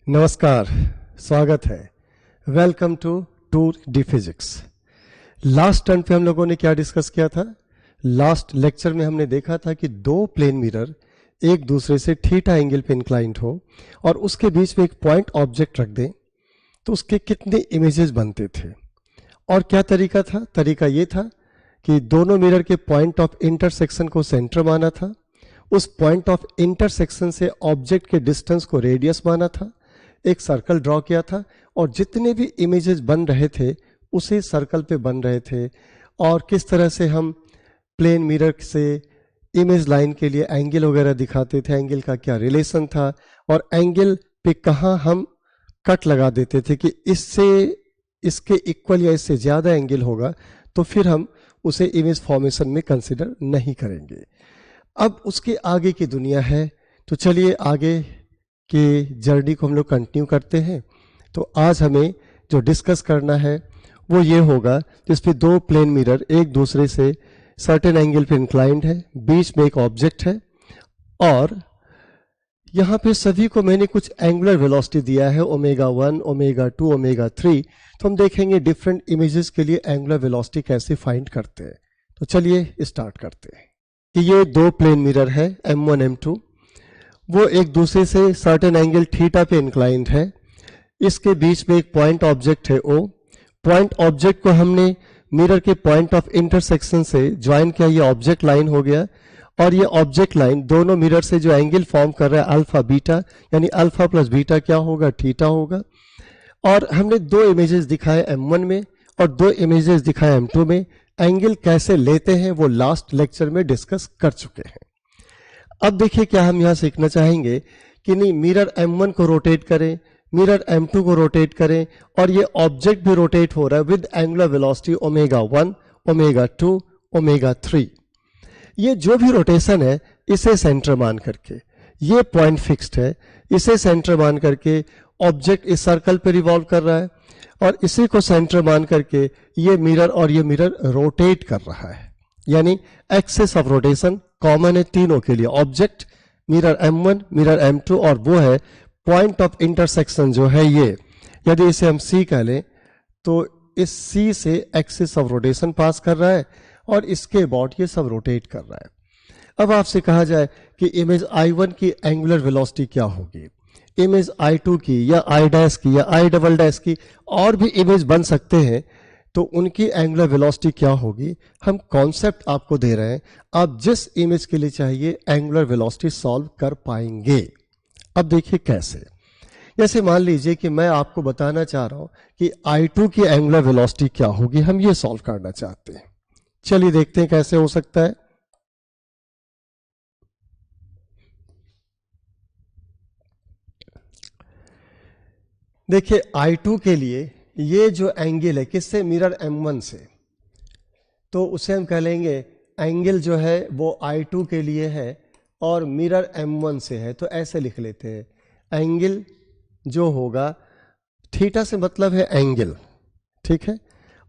नमस्कार, स्वागत है। Welcome to tour de physics. Last turn पे हम लोगों ने क्या डिस्कस किया था? लास्ट लेक्चर में हमने देखा था कि दो प्लेन मिरर एक दूसरे से थीटा एंगल पे इंक्लाइंड हो और उसके बीच में एक पॉइंट ऑब्जेक्ट रख दें तो उसके कितने इमेजेस बनते थे। और क्या तरीका था? तरीका ये था कि दोनों मिरर के पॉइंट ऑफ इंटरसेक्शन को सेंटर माना था, उस पॉइंट ऑफ इंटरसेक्शन से ऑब्जेक्ट के डिस्टेंस को रेडियस माना था, एक सर्कल ड्रॉ किया था और जितने भी इमेजेस बन रहे थे उसी सर्कल पे बन रहे थे। और किस तरह से हम प्लेन मिरर से इमेज लाइन के लिए एंगल वगैरह दिखाते थे, एंगल का क्या रिलेशन था और एंगल पे कहाँ हम कट लगा देते थे कि इससे इसके इक्वल या इससे ज़्यादा एंगल होगा तो फिर हम उसे इमेज फॉर्मेशन में कंसिडर नहीं करेंगे। अब उसके आगे की दुनिया है, तो चलिए आगे कि जर्नी को हम लोग कंटिन्यू करते हैं। तो आज हमें जो डिस्कस करना है वो ये होगा जिस पे दो प्लेन मिरर एक दूसरे से सर्टेन एंगल पे इंक्लाइंड है, बीच में एक ऑब्जेक्ट है और यहाँ पे सभी को मैंने कुछ एंगुलर वेलोसिटी दिया है, ओमेगा 1, ओमेगा 2, ओमेगा 3। तो हम देखेंगे डिफरेंट इमेजेस के लिए एंगुलर वेलोसिटी कैसे फाइंड करते हैं। तो चलिए स्टार्ट करते हैं कि ये दो प्लेन मिरर है M1 M2, वो एक दूसरे से सर्टेन एंगल थीटा पे इंक्लाइंड है। इसके बीच में एक पॉइंट ऑब्जेक्ट है O। पॉइंट ऑब्जेक्ट को हमने मिरर के पॉइंट ऑफ इंटरसेक्शन से ज्वाइन किया, ये ऑब्जेक्ट लाइन हो गया। और ये ऑब्जेक्ट लाइन दोनों मिरर से जो एंगल फॉर्म कर रहा है अल्फा बीटा, यानी अल्फा प्लस बीटा क्या होगा? थीटा होगा। और हमने दो इमेजेस दिखाए M1 में और दो इमेजेस दिखाए M2 में। एंगल कैसे लेते हैं वो लास्ट लेक्चर में डिस्कस कर चुके हैं। अब देखिए क्या हम यहां सीखना चाहेंगे कि नहीं, मिरर M1 को रोटेट करें, मिरर M2 को रोटेट करें और ये ऑब्जेक्ट भी रोटेट हो रहा है with angular velocity omega 1, omega 2, omega 3। ये जो भी रोटेशन है इसे सेंटर मान करके, ये पॉइंट फिक्स्ड है, इसे सेंटर मान करके ऑब्जेक्ट इस सर्कल पे रिवॉल्व कर रहा है और इसी को सेंटर मान करके ये मिरर और ये मिरर रोटेट कर रहा है। यानी एक्सिस ऑफ रोटेशन कॉमन है तीनों के लिए, object, mirror M1, mirror M2 और वो है पॉइंट ऑफ इंटरसेक्शन जो है ये। यदि इसे हम C कह लें तो इस C से एक्सिस ऑफ रोटेशन पास कर रहा है और इसके अबाउट ये सब रोटेट कर रहा है। अब आपसे कहा जाए कि इमेज I1 की एंगुलर वेलोसिटी क्या होगी, इमेज I2 की या I डैश की या I डबल डैश की, और भी इमेज बन सकते हैं, तो उनकी एंगुलर वेलोसिटी क्या होगी, हम कॉन्सेप्ट आपको दे रहे हैं। आप जिस इमेज के लिए चाहिए एंगुलर वेलोसिटी सॉल्व कर पाएंगे। अब देखिए कैसे। जैसे मान लीजिए कि मैं आपको बताना चाह रहा हूं कि I2 की एंगुलर वेलोसिटी क्या होगी, हम ये सॉल्व करना चाहते हैं। चलिए देखते हैं कैसे हो सकता है। देखिए I2 के लिए ये जो एंगल है किससे, मिरर M1 से, तो उसे हम कह लेंगे एंगल जो है वो I2 के लिए है और मिरर M1 से है। तो ऐसे लिख लेते हैं, एंगल जो होगा, थीटा से मतलब है एंगल, ठीक है,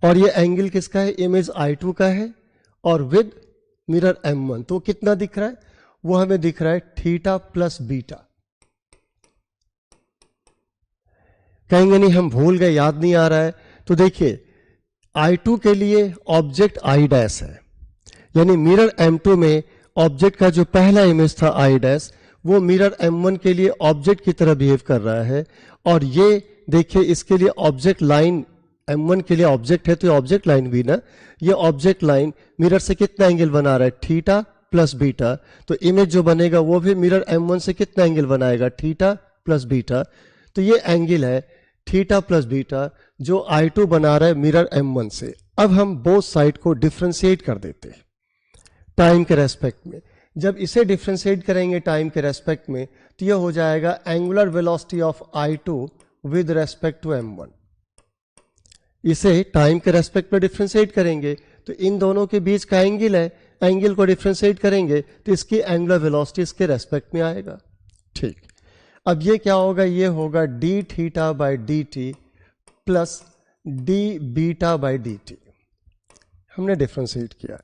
और ये एंगल किसका है, इमेज I2 का है और विद मिरर M1। तो कितना दिख रहा है, वो हमें दिख रहा है थीटा प्लस बीटा। कहेंगे नहीं हम भूल गए, याद नहीं आ रहा है। तो देखिए I2 के लिए ऑब्जेक्ट I डैश है, यानी मिरर M2 में ऑब्जेक्ट का जो पहला इमेज था I डैश, वो मिरर M1 के लिए ऑब्जेक्ट की तरह बिहेव कर रहा है। और ये देखिए इसके लिए ऑब्जेक्ट लाइन, M1 के लिए ऑब्जेक्ट है तो ये ऑब्जेक्ट लाइन भी ना, ये ऑब्जेक्ट लाइन मिरर से कितना एंगल बना रहा है, थीटा प्लस बीटा। तो इमेज जो बनेगा वो भी मिरर M1 से कितना एंगल बनाएगा, थीटा प्लस बीटा। तो ये एंगल है थीटा प्लस बीटा जो I2 बना रहा है मिरर M1 से। अब हम बोथ साइड को डिफ्रेंशिएट कर देते हैं टाइम के रेस्पेक्ट में। जब इसे डिफ्रेंशिएट करेंगे टाइम के रेस्पेक्ट में तो यह हो जाएगा angular velocity of I2 with respect to M1। इसे टाइम के रेस्पेक्ट में डिफ्रेंशिएट करेंगे तो इन दोनों के बीच का एंगल है, एंगल को डिफ्रेंशिएट करेंगे तो इसकी एंगुलर वेलोसिटी इसके रेस्पेक्ट में आएगा। ठीक, अब ये क्या होगा, ये होगा d theta by d t plus d beta by d t. हमने डिफ्रेंशिएट किया,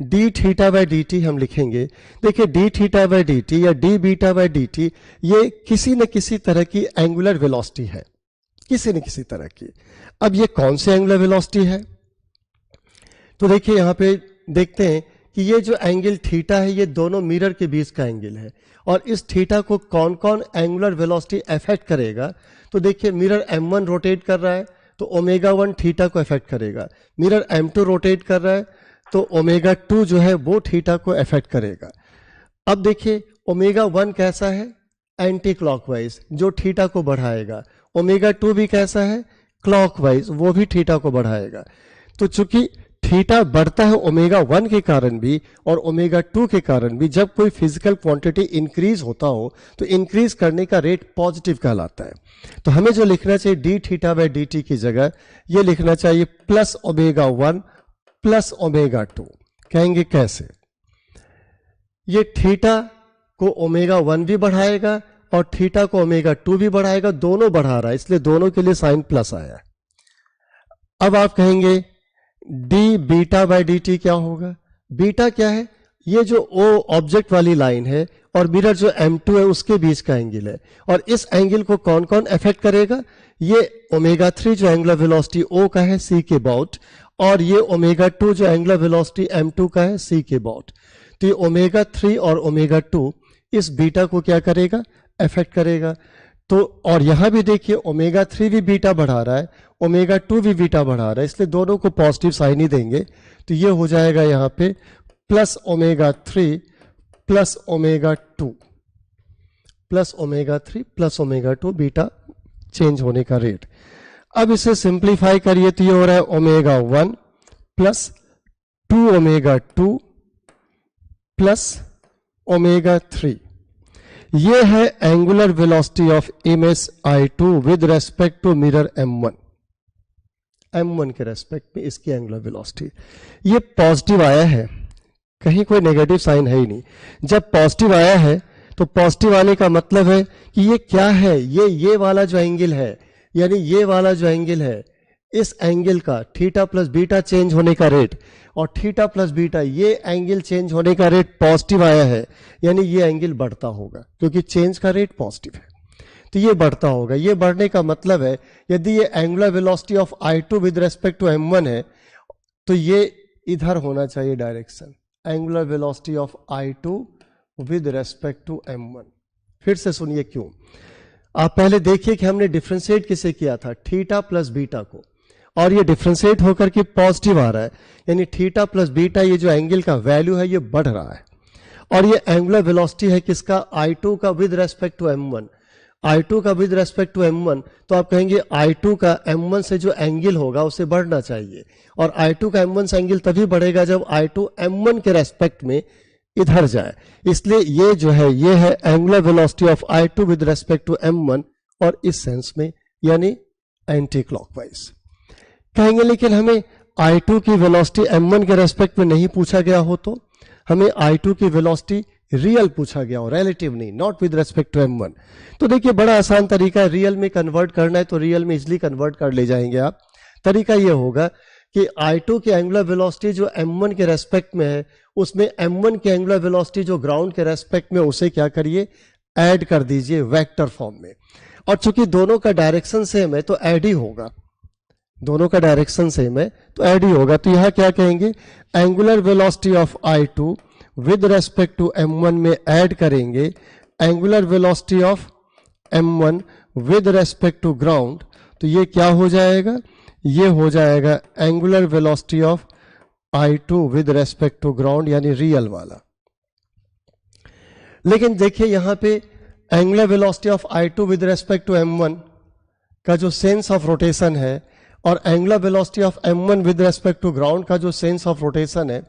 d theta by d t हम लिखेंगे। देखिए d theta by d t या d beta by d t ये किसी न किसी तरह की एंगुलर वेलोसिटी है, किसी न किसी तरह की। अब ये कौन सी एंगुलर वेलोसिटी है? तो देखिए यहां पे देखते हैं कि ये जो एंगल थीटा है ये दोनों मिरर के बीच का एंगल है, और इस थीटा को कौन कौन एंगुलर वेलोसिटी अफेक्ट करेगा? तो देखिए मिरर M1 रोटेट कर रहा है तो ओमेगा 1 थीटा को अफेक्ट करेगा, मिरर M2 रोटेट कर रहा है तो ओमेगा 2 जो है वो थीटा को अफेक्ट करेगा। अब देखिए ओमेगा 1 कैसा है? एंटी क्लॉकवाइज, जो थीटा को बढ़ाएगा। ओमेगा 2 भी कैसा है? क्लॉकवाइज, वो भी थीटा को बढ़ाएगा। तो चूंकि थीटा बढ़ता है ओमेगा 1 के कारण भी और ओमेगा 2 के कारण भी, जब कोई फिजिकल क्वांटिटी इंक्रीज होता हो तो इंक्रीज करने का रेट पॉजिटिव कहलाता है। तो हमें जो लिखना चाहिए D theta by d T की जगह ये लिखना चाहिए प्लस ओमेगा 1 प्लस ओमेगा 2। कहेंगे कैसे? ये थीटा को ओमेगा 1 भी बढ़ाएगा और थीटा को ओमेगा 2 भी बढ़ाएगा, दोनों बढ़ा रहा है, इसलिए दोनों के लिए साइन प्लस आया। अब आप कहेंगे D beta by d T क्या होगा? बीटा क्या है? ये जो ओ ऑब्जेक्ट वाली लाइन है और मिरर जो M2 है उसके बीच का एंगल है, और इस एंगल को कौन कौन अफेक्ट करेगा? ये ओमेगा 3 जो एंगुलर वेलोसिटी O का है C के अबाउट, और ये ओमेगा 2 जो एंगुलर वेलोसिटी M2 का है C के अबाउट। तो ये ओमेगा 3 और ओमेगा 2 इस बीटा को क्या करेगा? अफेक्ट करेगा। तो और यहां भी देखिए ओमेगा 3 भी बीटा बढ़ा रहा है, ओमेगा 2 भी बीटा बढ़ा रहा है, इसलिए दोनों को पॉजिटिव साइन ही देंगे। तो ये हो जाएगा यहां पे plus omega 3 plus omega 2 plus omega 3 plus omega 2 beta change होने का रेट। अब इसे सिंप्लीफाई करिए तो ये हो रहा है omega 1 plus 2 omega 2 plus omega 3। ये है angular velocity of image I2 with respect to mirror M1। M1 के रेस्पेक्ट में इसकी एंगुलर वेलोसिटी ये पॉजिटिव आया है, कहीं कोई नेगेटिव साइन है ही नहीं। जब पॉजिटिव आया है तो पॉजिटिव आने का मतलब है कि ये क्या है? ये वाला जो एंगल है, यानी ये वाला जो एंगल है, इस एंगल का थीटा प्लस बीटा चेंज होने का रेट, और थीटा प्लस बीटा ये एंगल चेंज होने का रेट पॉजिटिव आया है, यानी ये एंगल बढ़ता होगा क्योंकि चेंज का रेट पॉजिटिव है, तो ये बढ़ता होगा। ये बढ़ने का मतलब है यदि ये angular velocity of I2 with respect to M1 है तो ये इधर होना चाहिए direction, angular velocity of I2 with respect to M1। फिर से सुनिए क्यों। आप पहले देखिए कि हमने डिफरेंशिएट किसे किया था? थीटा प्लस बीटा को, और ये डिफरेंशिएट होकर के पॉजिटिव आ रहा है, यानी थीटा प्लस बीटा ये जो एंगल का वैल्यू है ये बढ़ रहा है, और ये एंगुलर वेलोसिटी है किसका? I2 का with respect to M1। I2 का विद रेस्पेक्ट टू M1, तो आप कहेंगे I2 का M1 से जो एंगल होगा उसे बढ़ना चाहिए, और I2 का M1 से एंगल तभी बढ़ेगा जब I2 M1 के रेस्पेक्ट में इधर जाए। इसलिए ये जो है ये है angular velocity of I2 with respect to M1, और इस सेंस में यानी एंटी क्लॉकवाइज। कहेंगे लेकिन हमें I2 की वेलोसिटी M1 के रेस्पेक्ट में नहीं पूछा गया हो, तो हमें I2 की वेलोसिटी रियल पूछा गया हो, रिलेटिव नहीं, not with respect to M1। तो देखिए बड़ा आसान तरीका है, रियल में कन्वर्ट करना है तो रियल में इजिली कन्वर्ट कर ले जाएंगे आप। तरीका ये होगा कि I2 की एंगुलर वेलोसिटी जो M1 के रेस्पेक्ट में है उसमें M1 की एंगुलर वेलोसिटी जो ग्राउंड के रेस्पेक्ट में, उसे क्या करिए? ऐड कर दीजिए वेक्टर फॉर्म में। और चूंकि दोनों का डायरेक्शन सेम है तो ऐड ही होगा, दोनों का डायरेक्शन सेम है तो ऐड ही होगा। तो यहां क्या कहेंगे? Angular velocity of I2 with respect to M1 में ऐड करेंगे angular velocity of M1 with respect to ground, तो ये क्या हो जाएगा? ये हो जाएगा angular velocity of I2 with respect to ground, यानी रियल वाला। लेकिन देखिए यहां पे angular velocity of I2 with respect to M1 का जो सेंस ऑफ रोटेशन है और angular velocity of M1 with respect to ground का जो सेंस ऑफ रोटेशन है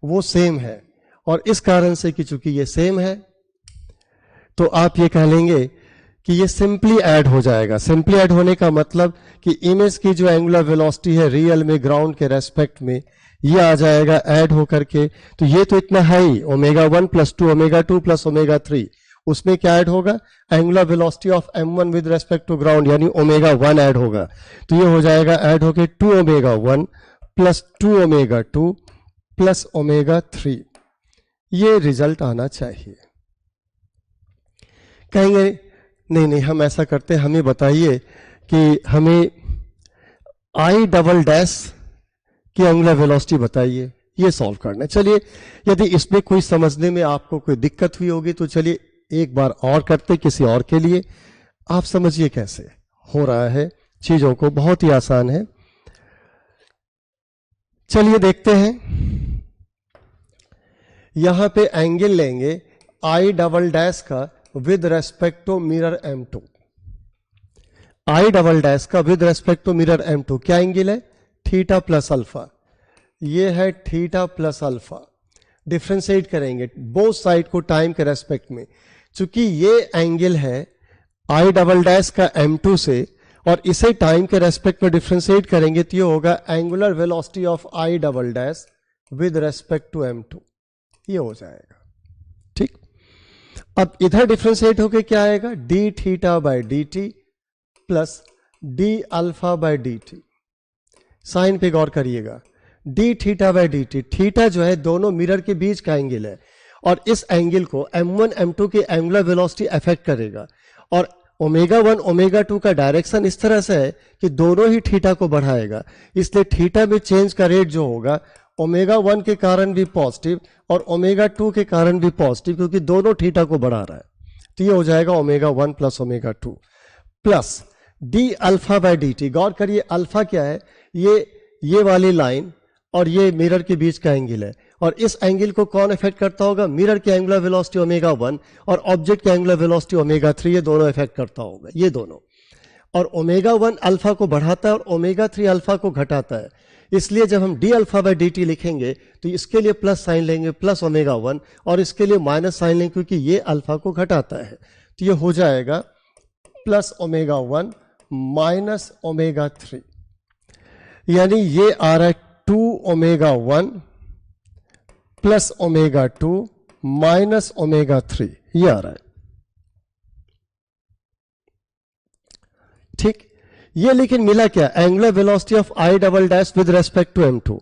वो सेम है, और इस कारण से कि चूंकि ये सेम है तो आप ये कह लेंगे कि ये सिंपली ऐड हो जाएगा। सिंपली ऐड होने का मतलब कि इमेज की जो एंगुलर वेलोसिटी है रियल में ग्राउंड के रेस्पेक्ट में, ये आ जाएगा ऐड होकर के। तो ये तो इतना है ही, omega 1 plus 2 omega 2 plus omega 3, उसमें क्या ऐड होगा? Angular velocity of M1 with respect to ground, यानी ओमेगा 1 ऐड होगा। तो ये हो जाएगा ऐड होके 2 omega 1 plus 2 omega 2 plus omega 3, ये रिजल्ट आना चाहिए। कहेंगे नहीं नहीं हम ऐसा करते हैं, हमें बताइए कि हमें आई डबल डैश की एंगुलर वेलोसिटी बताइए, ये सॉल्व करना है। चलिए यदि इसमें कोई समझने में आपको कोई दिक्कत हुई होगी तो चलिए एक बार और करते किसी और के लिए, आप समझिए कैसे हो रहा है चीजों को, बहुत ही आसान है। चलिए देखते हैं, यहां पे एंगल लेंगे आई डबल डैश का with respect to mirror M2, I double dash का with respect to mirror M2 क्या एंगल है? थीटा प्लस अल्फा, ये है थीटा प्लस अल्फा। डिफ्रेंशिएट करेंगे बोथ साइड को टाइम के रेस्पेक्ट में, चूंकि ये एंगल है आई डबल डैश का M2 से और इसे टाइम के रेस्पेक्ट में डिफ्रेंशिएट करेंगे तो ये होगा angular velocity of I double dash with respect to M2, ये हो जाएगा। ठीक, अब इधर डिफ्रेंशिएट होके क्या आएगा? D theta by d t plus d alpha by d t. Sign पे गौर करिएगा, d theta by d t, theta जो है दोनों मिरर के बीच का एंगल है और इस एंगल को M1 M2 की एंगुलर वेलोसिटी अफेक्ट करेगा और ओमेगा 1 ओमेगा 2 का डायरेक्शन इस तरह से है कि दोनों ही थीटा को बढ़ाएगा, इसलिए थीटा में चेंज का रेट जो होगा ओमेगा 1 के कारण भी पॉजिटिव और ओमेगा 2 के कारण भी पॉजिटिव, क्योंकि दोनों थीटा को बढ़ा रहा है। तो ये हो जाएगा omega 1 plus omega 2 plus d alpha by d t. गौर करिए अल्फा क्या है? ये वाली लाइन और ये मिरर के बीच का एंगल है और इस एंगल को कौन इफेक्ट करता होगा? मिरर की एंगुलर वेलोसिटी ओमेगा 1 और ऑब्जेक्ट की एंगुलर वेलोसिटी ओमेगा 3, ये दोनों इफेक्ट करता होगा, ये दोनों। और ओमेगा 1 अल्फा को बढ़ाता है और ओमेगा 3 अल्फा को घटाता है, इसलिए जब हम D alpha by d T लिखेंगे तो इसके लिए प्लस साइन लेंगे प्लस ओमेगा 1 और इसके लिए माइनस साइन लेंगे क्योंकि ये अल्फा को घटाता है। तो ये हो जाएगा प्लस ओमेगा 1 माइनस ओमेगा 3, यानी ये आ रहा है 2 omega 1 plus omega 2 minus omega 3, ये आ रहा है। ठीक, ये लेकिन मिला क्या? Angular velocity of I double dash with respect to M2।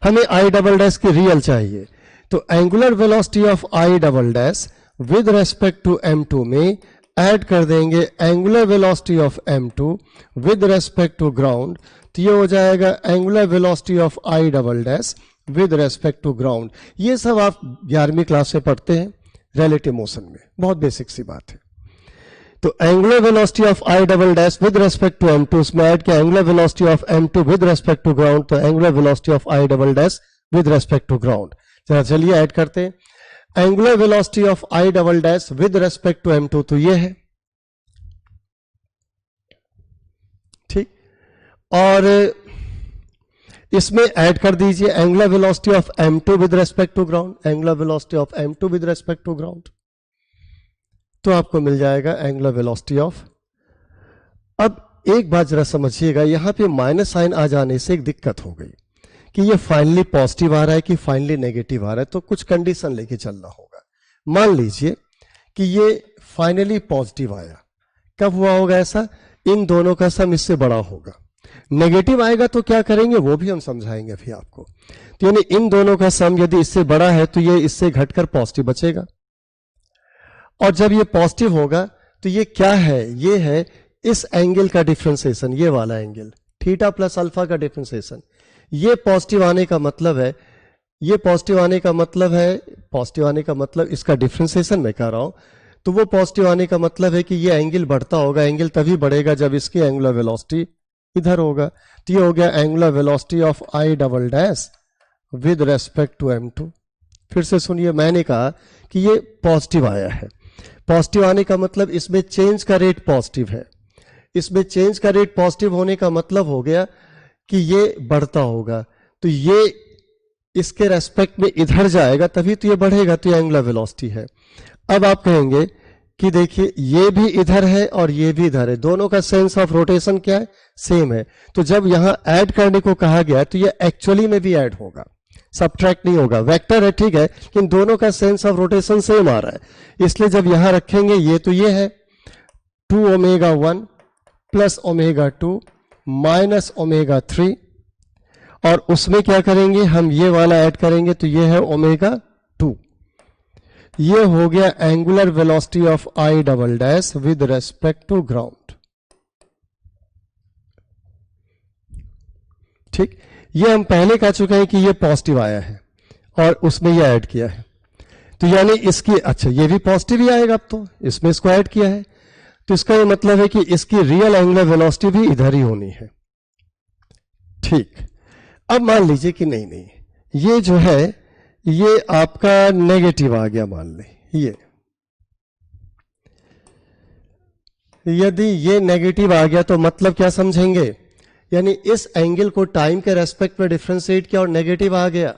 हमें आई डबल डैश की रियल चाहिए, तो angular velocity of I double dash with respect to M2 में ऐड कर देंगे angular velocity of M2 with respect to ground, तो ये हो जाएगा angular velocity of I double dash with respect to ground. ये सब आप 11वीं क्लास में पढ़ते हैं रिलेटिव मोशन में, बहुत बेसिक सी बात है। तो angular velocity of I double dash with respect to M2, उसमें ऐड किया angular velocity of M2 with respect to ground, तो angular velocity of I double dash with respect to ground. जरा चलिए ऐड करते हैं angular velocity of I double dash with respect to M2, तो ये है। ठीक, और इसमें ऐड कर दीजिए angular velocity of M2 with respect to ground, angular velocity of M2 with respect to ground, तो आपको मिल जाएगा एंगुलर वेलोसिटी ऑफ। अब एक बात जरा समझिएगा, यहां पे माइनस साइन आ जाने से एक दिक्कत हो गई कि ये फाइनली पॉजिटिव आ रहा है कि फाइनली नेगेटिव आ रहा है, तो कुछ कंडीशन लेके चलना होगा। मान लीजिए कि ये फाइनली पॉजिटिव आया, कब हुआ होगा ऐसा? इन दोनों का सम इससे बड़ा होगा। नेगेटिव आएगा तो क्या करेंगे वो भी हम समझाएंगे अभी आपको। तो यानी इन दोनों का सम यदि इससे बड़ा है तो ये इससे घटकर पॉजिटिव बचेगा, और जब ये पॉजिटिव होगा तो ये क्या है? ये है इस एंगल का डिफरेंशिएशन, ये वाला एंगल थीटा प्लस अल्फा का डिफरेंशिएशन। ये पॉजिटिव आने का मतलब है, ये पॉजिटिव आने का मतलब है, पॉजिटिव आने का मतलब इसका डिफरेंशिएशन मैं कह रहा हूं, तो वो पॉजिटिव आने का मतलब है कि ये एंगल बढ़ता होगा। एंगल तभी बढ़ेगा जब इसकी एंगुलर वेलोसिटी इधर होगा। तो ये हो गया angular velocity of I double dash with respect to M2। फिर से सुनिए, मैंने कहा कि ये पॉजिटिव आया है, पॉजिटिव आने का मतलब इसमें चेंज का रेट पॉजिटिव है। इसमें चेंज का रेट पॉजिटिव होने का मतलब हो गया कि ये बढ़ता होगा, तो ये इसके रेस्पेक्ट में इधर जाएगा तभी तो ये बढ़ेगा, तो ये एंगुलर वेलोसिटी है। अब आप कहेंगे कि देखिए ये भी इधर है और ये भी इधर है, दोनों का सेंस ऑफ रोटेशन क्या है? सेम है। तो जब यहां ऐड करने को कहा गया तो ये एक्चुअली में भी ऐड होगा, सबट्रैक्ट नहीं होगा। वेक्टर है ठीक है, लेकिन दोनों का सेंस ऑफ रोटेशन सेम आ रहा है, इसलिए जब यहां रखेंगे ये तो ये है 2 omega 1 plus omega 2 minus omega 3, और उसमें क्या करेंगे हम, ये वाला ऐड करेंगे तो ये है ओमेगा 2। ये हो गया angular velocity of I double dash with respect to ground. ठीक, ये हम पहले कह चुके हैं कि ये पॉजिटिव आया है और उसमें ये ऐड किया है, तो यानी इसकी, अच्छा ये भी पॉजिटिव ही आएगा, अब तो इसमें इसको ऐड किया है, तो इसका ये मतलब है कि इसकी रियल एंगुलर वेलोसिटी भी इधर ही होनी है। ठीक, अब मान लीजिए कि नहीं नहीं, ये जो है ये आपका नेगेटिव आ गया, मान लें ये, यदि ये नेगेटिव आ गया तो मतलब क्या समझेंगे, यानी इस एंगल को टाइम के रेस्पेक्ट में डिफरेंशिएट किया और नेगेटिव आ गया,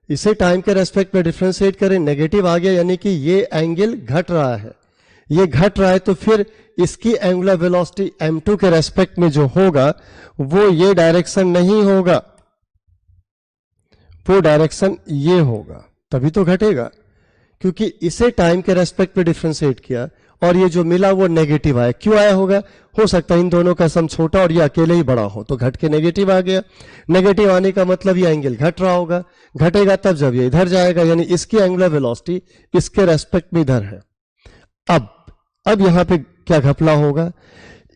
इसे टाइम के रेस्पेक्ट में डिफरेंशिएट करें, नेगेटिव आ गया, यानी कि ये एंगल घट रहा है, ये घट रहा है, तो फिर इसकी एंगुलर वेलोसिटी m2 के रेस्पेक्ट में जो होगा वो ये डायरेक्शन नहीं होगा, वो डायरेक्शन ये होगा, तभी तो घटेगा, क्योंकि इसे टाइम के रेस्पेक्ट में डिफरेंशिएट किया और ये जो मिला वो नेगेटिव आया। क्यों आया होगा, हो सकता है इन दोनों का सम छोटा और ये अकेले ही बड़ा हो, तो घट के नेगेटिव आ गया। नेगेटिव आने का मतलब ये एंगल घट रहा होगा, घटेगा तब जब ये इधर जाएगा, यानी इसकी एंगुलर वेलोसिटी इसके रेस्पेक्ट में इधर है। अब यहां पे क्या घपला होगा,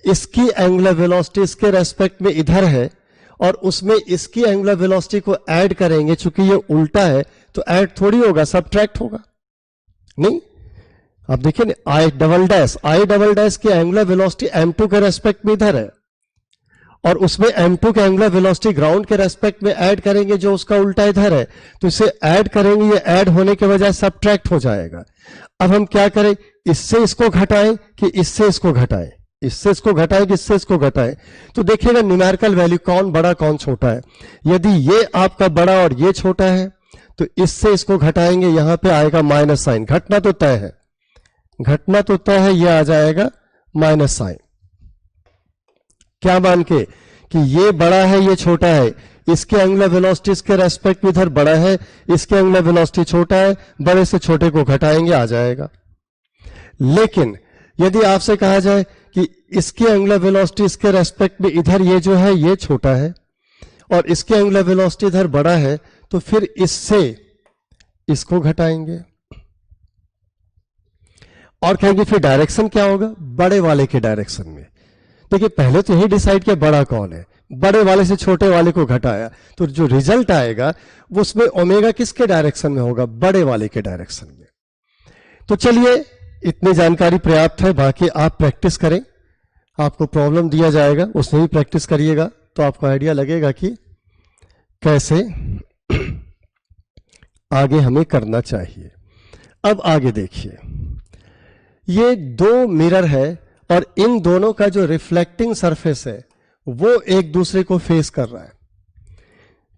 इसकी एंगुलर वेलोसिटी इसके रेस्पेक्ट में इधर है और उसमें इसकी एंगुलर वेलोसिटी को ऐड करेंगे, चूंकि ये उल्टा है तो ऐड थोड़ी होगा, सबट्रैक्ट होगा। नहीं, आप देखिए आई डबल डैश की एंगुलर वेलोसिटी m2 के रेस्पेक्ट में इधर है और उसमें m2 के एंगुलर वेलोसिटी ग्राउंड के रेस्पेक्ट में ऐड करेंगे जो उसका उल्टा इधर है, तो इसे ऐड करेंगे, ये ऐड होने के बजाय सबट्रैक्ट हो जाएगा। अब हम क्या करें, इससे इसको घटाएं कि इससे इसको घटाएं, इससे इसको घटाएं कि इससे इसको घटाएं, तो देखिएगा न्यूमेरिकल वैल्यू कौन बड़ा कौन छोटा है। यदि ये आपका बड़ा और ये छोटा है तो इससे इसको घटाएंगे, यहां पे आएगा माइनस साइन, घटना तो तय है, घटना तो तय है, ये आ जाएगा माइनस साइन। क्या मान के कि ये बड़ा है ये छोटा है, इसके एंगुलर वेलोसिटी इसके रेस्पेक्ट में इधर बड़ा है, इसके एंगुलर वेलोसिटी छोटा है, बड़े से छोटे को घटाएंगे आ जाएगा। लेकिन यदि आपसे कहा जाए कि इसकी एंगुलर वेलोसिटी इसके रेस्पेक्ट में इधर ये जो है ये छोटा है और इसके एंगुलर वेलोसिटी इधर बड़ा है, तो फिर इससे इसको घटाएंगे और कहेंगे फिर डायरेक्शन क्या होगा, बड़े वाले के डायरेक्शन में। देखिए पहले तो यही डिसाइड किया बड़ा कौन है, बड़े वाले से छोटे वाले को घटाया, तो जो रिजल्ट आएगा वो उसमें ओमेगा किसके डायरेक्शन में होगा, बड़े वाले के डायरेक्शन में। तो चलिए इतनी जानकारी पर्याप्त है, बाकी आप प्रैक्टिस करें, आपको प्रॉब्लम दिया जाएगा उसमें भी प्रैक्टिस करिएगा तो आपको आइडिया लगेगा कि कैसे आगे हमें करना चाहिए। अब आगे देखिए, ये दो मिरर है और इन दोनों का जो रिफ्लेक्टिंग सरफेस है वो एक दूसरे को फेस कर रहा है,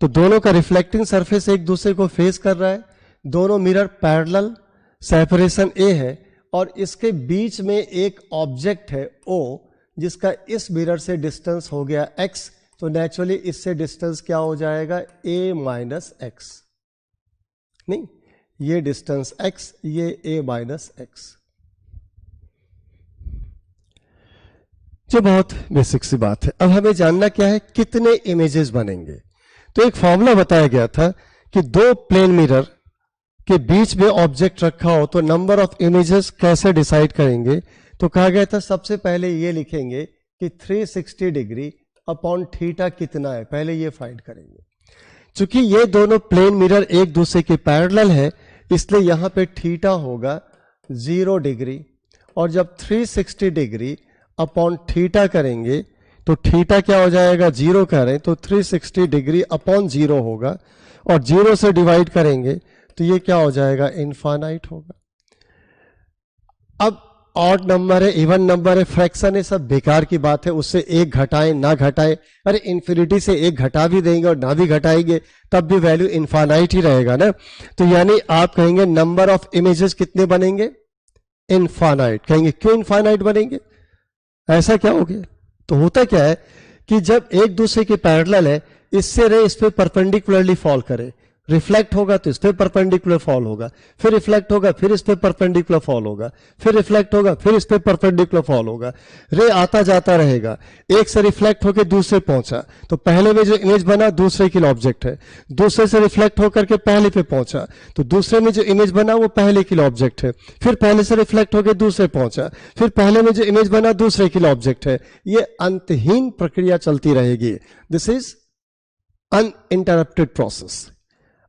तो दोनों का रिफ्लेक्टिंग सरफेस एक दूसरे को फेस कर रहा है, दोनों मिरर पैरेलल, सेपरेशन ए है और इसके बीच में एक ऑब्जेक्ट है O जिसका इस मिरर से डिस्टेंस हो गया x, तो नेचुरली इससे डिस्टेंस क्या हो जाएगा a माइनस एक्स, नहीं ये डिस्टेंस x, ये a माइनस एक्स, जो बहुत बेसिक सी बात है। अब हमें जानना क्या है, कितने इमेजेस बनेंगे। तो एक फॉर्मूला बताया गया था कि दो प्लेन मिरर के बीच में ऑब्जेक्ट रखा हो तो नंबर ऑफ इमेजेस कैसे डिसाइड करेंगे, तो कहा गया था सबसे पहले ये लिखेंगे कि 360 डिग्री अपॉन थीटा कितना है, पहले ये फाइंड करेंगे। चूंकि ये दोनों प्लेन मिरर एक दूसरे के पैरेलल है इसलिए यहां पे थीटा होगा 0 डिग्री, और जब 360 डिग्री अपॉन थीटा करेंगे तो थीटा क्या हो जाएगा, 0 करें तो 360 डिग्री अपॉन 0 होगा और 0 से डिवाइड करेंगे तो ये क्या हो जाएगा, इनफाइनाइट होगा। अब ऑड नंबर है, इवन नंबर है, फ्रैक्शन है, सब बेकार की बात है, उससे एक घटाएं ना घटाएं, अरे इन्फिनिटी से एक घटा भी देंगे और ना भी घटाएंगे तब भी वैल्यू इनफाइनाइट ही रहेगा ना। तो यानी आप कहेंगे नंबर ऑफ इमेजेस कितने बनेंगे, इनफाइनाइट। कहेंगे क्यों इनफाइनाइट बनेंगे, ऐसा क्या हो गया। तो होता क्या है कि जब एक दूसरे के पैरेलल है, इससे रे इस पे परपेंडिकुलरली फॉल करे, रिफ्लेक्ट होगा तो इस पे परपेंडिकुलर फॉल होगा, फिर रिफ्लेक्ट होगा फिर इस पे परपेंडिकुलर फॉल होगा, फिर रिफ्लेक्ट होगा फिर इस पे परपेंडिकुलर फॉल होगा। रे आता जाता रहेगा, एक से रिफ्लेक्ट होकर दूसरे पहुंचा तो पहले में जो इमेज बना दूसरे के लिए ऑब्जेक्ट है, दूसरे से रिफ्लेक्ट होकर के पहले पे पहुंचा तो दूसरे में जो इमेज बना वो पहले के लिए ऑब्जेक्ट है, फिर पहले से रिफ्लेक्ट होकर दूसरे पहुंचा, फिर पहले में जो इमेज बना दूसरे के लिए ऑब्जेक्ट है। ये अंतहीन प्रक्रिया चलती रहेगी। This is uninterrupted process.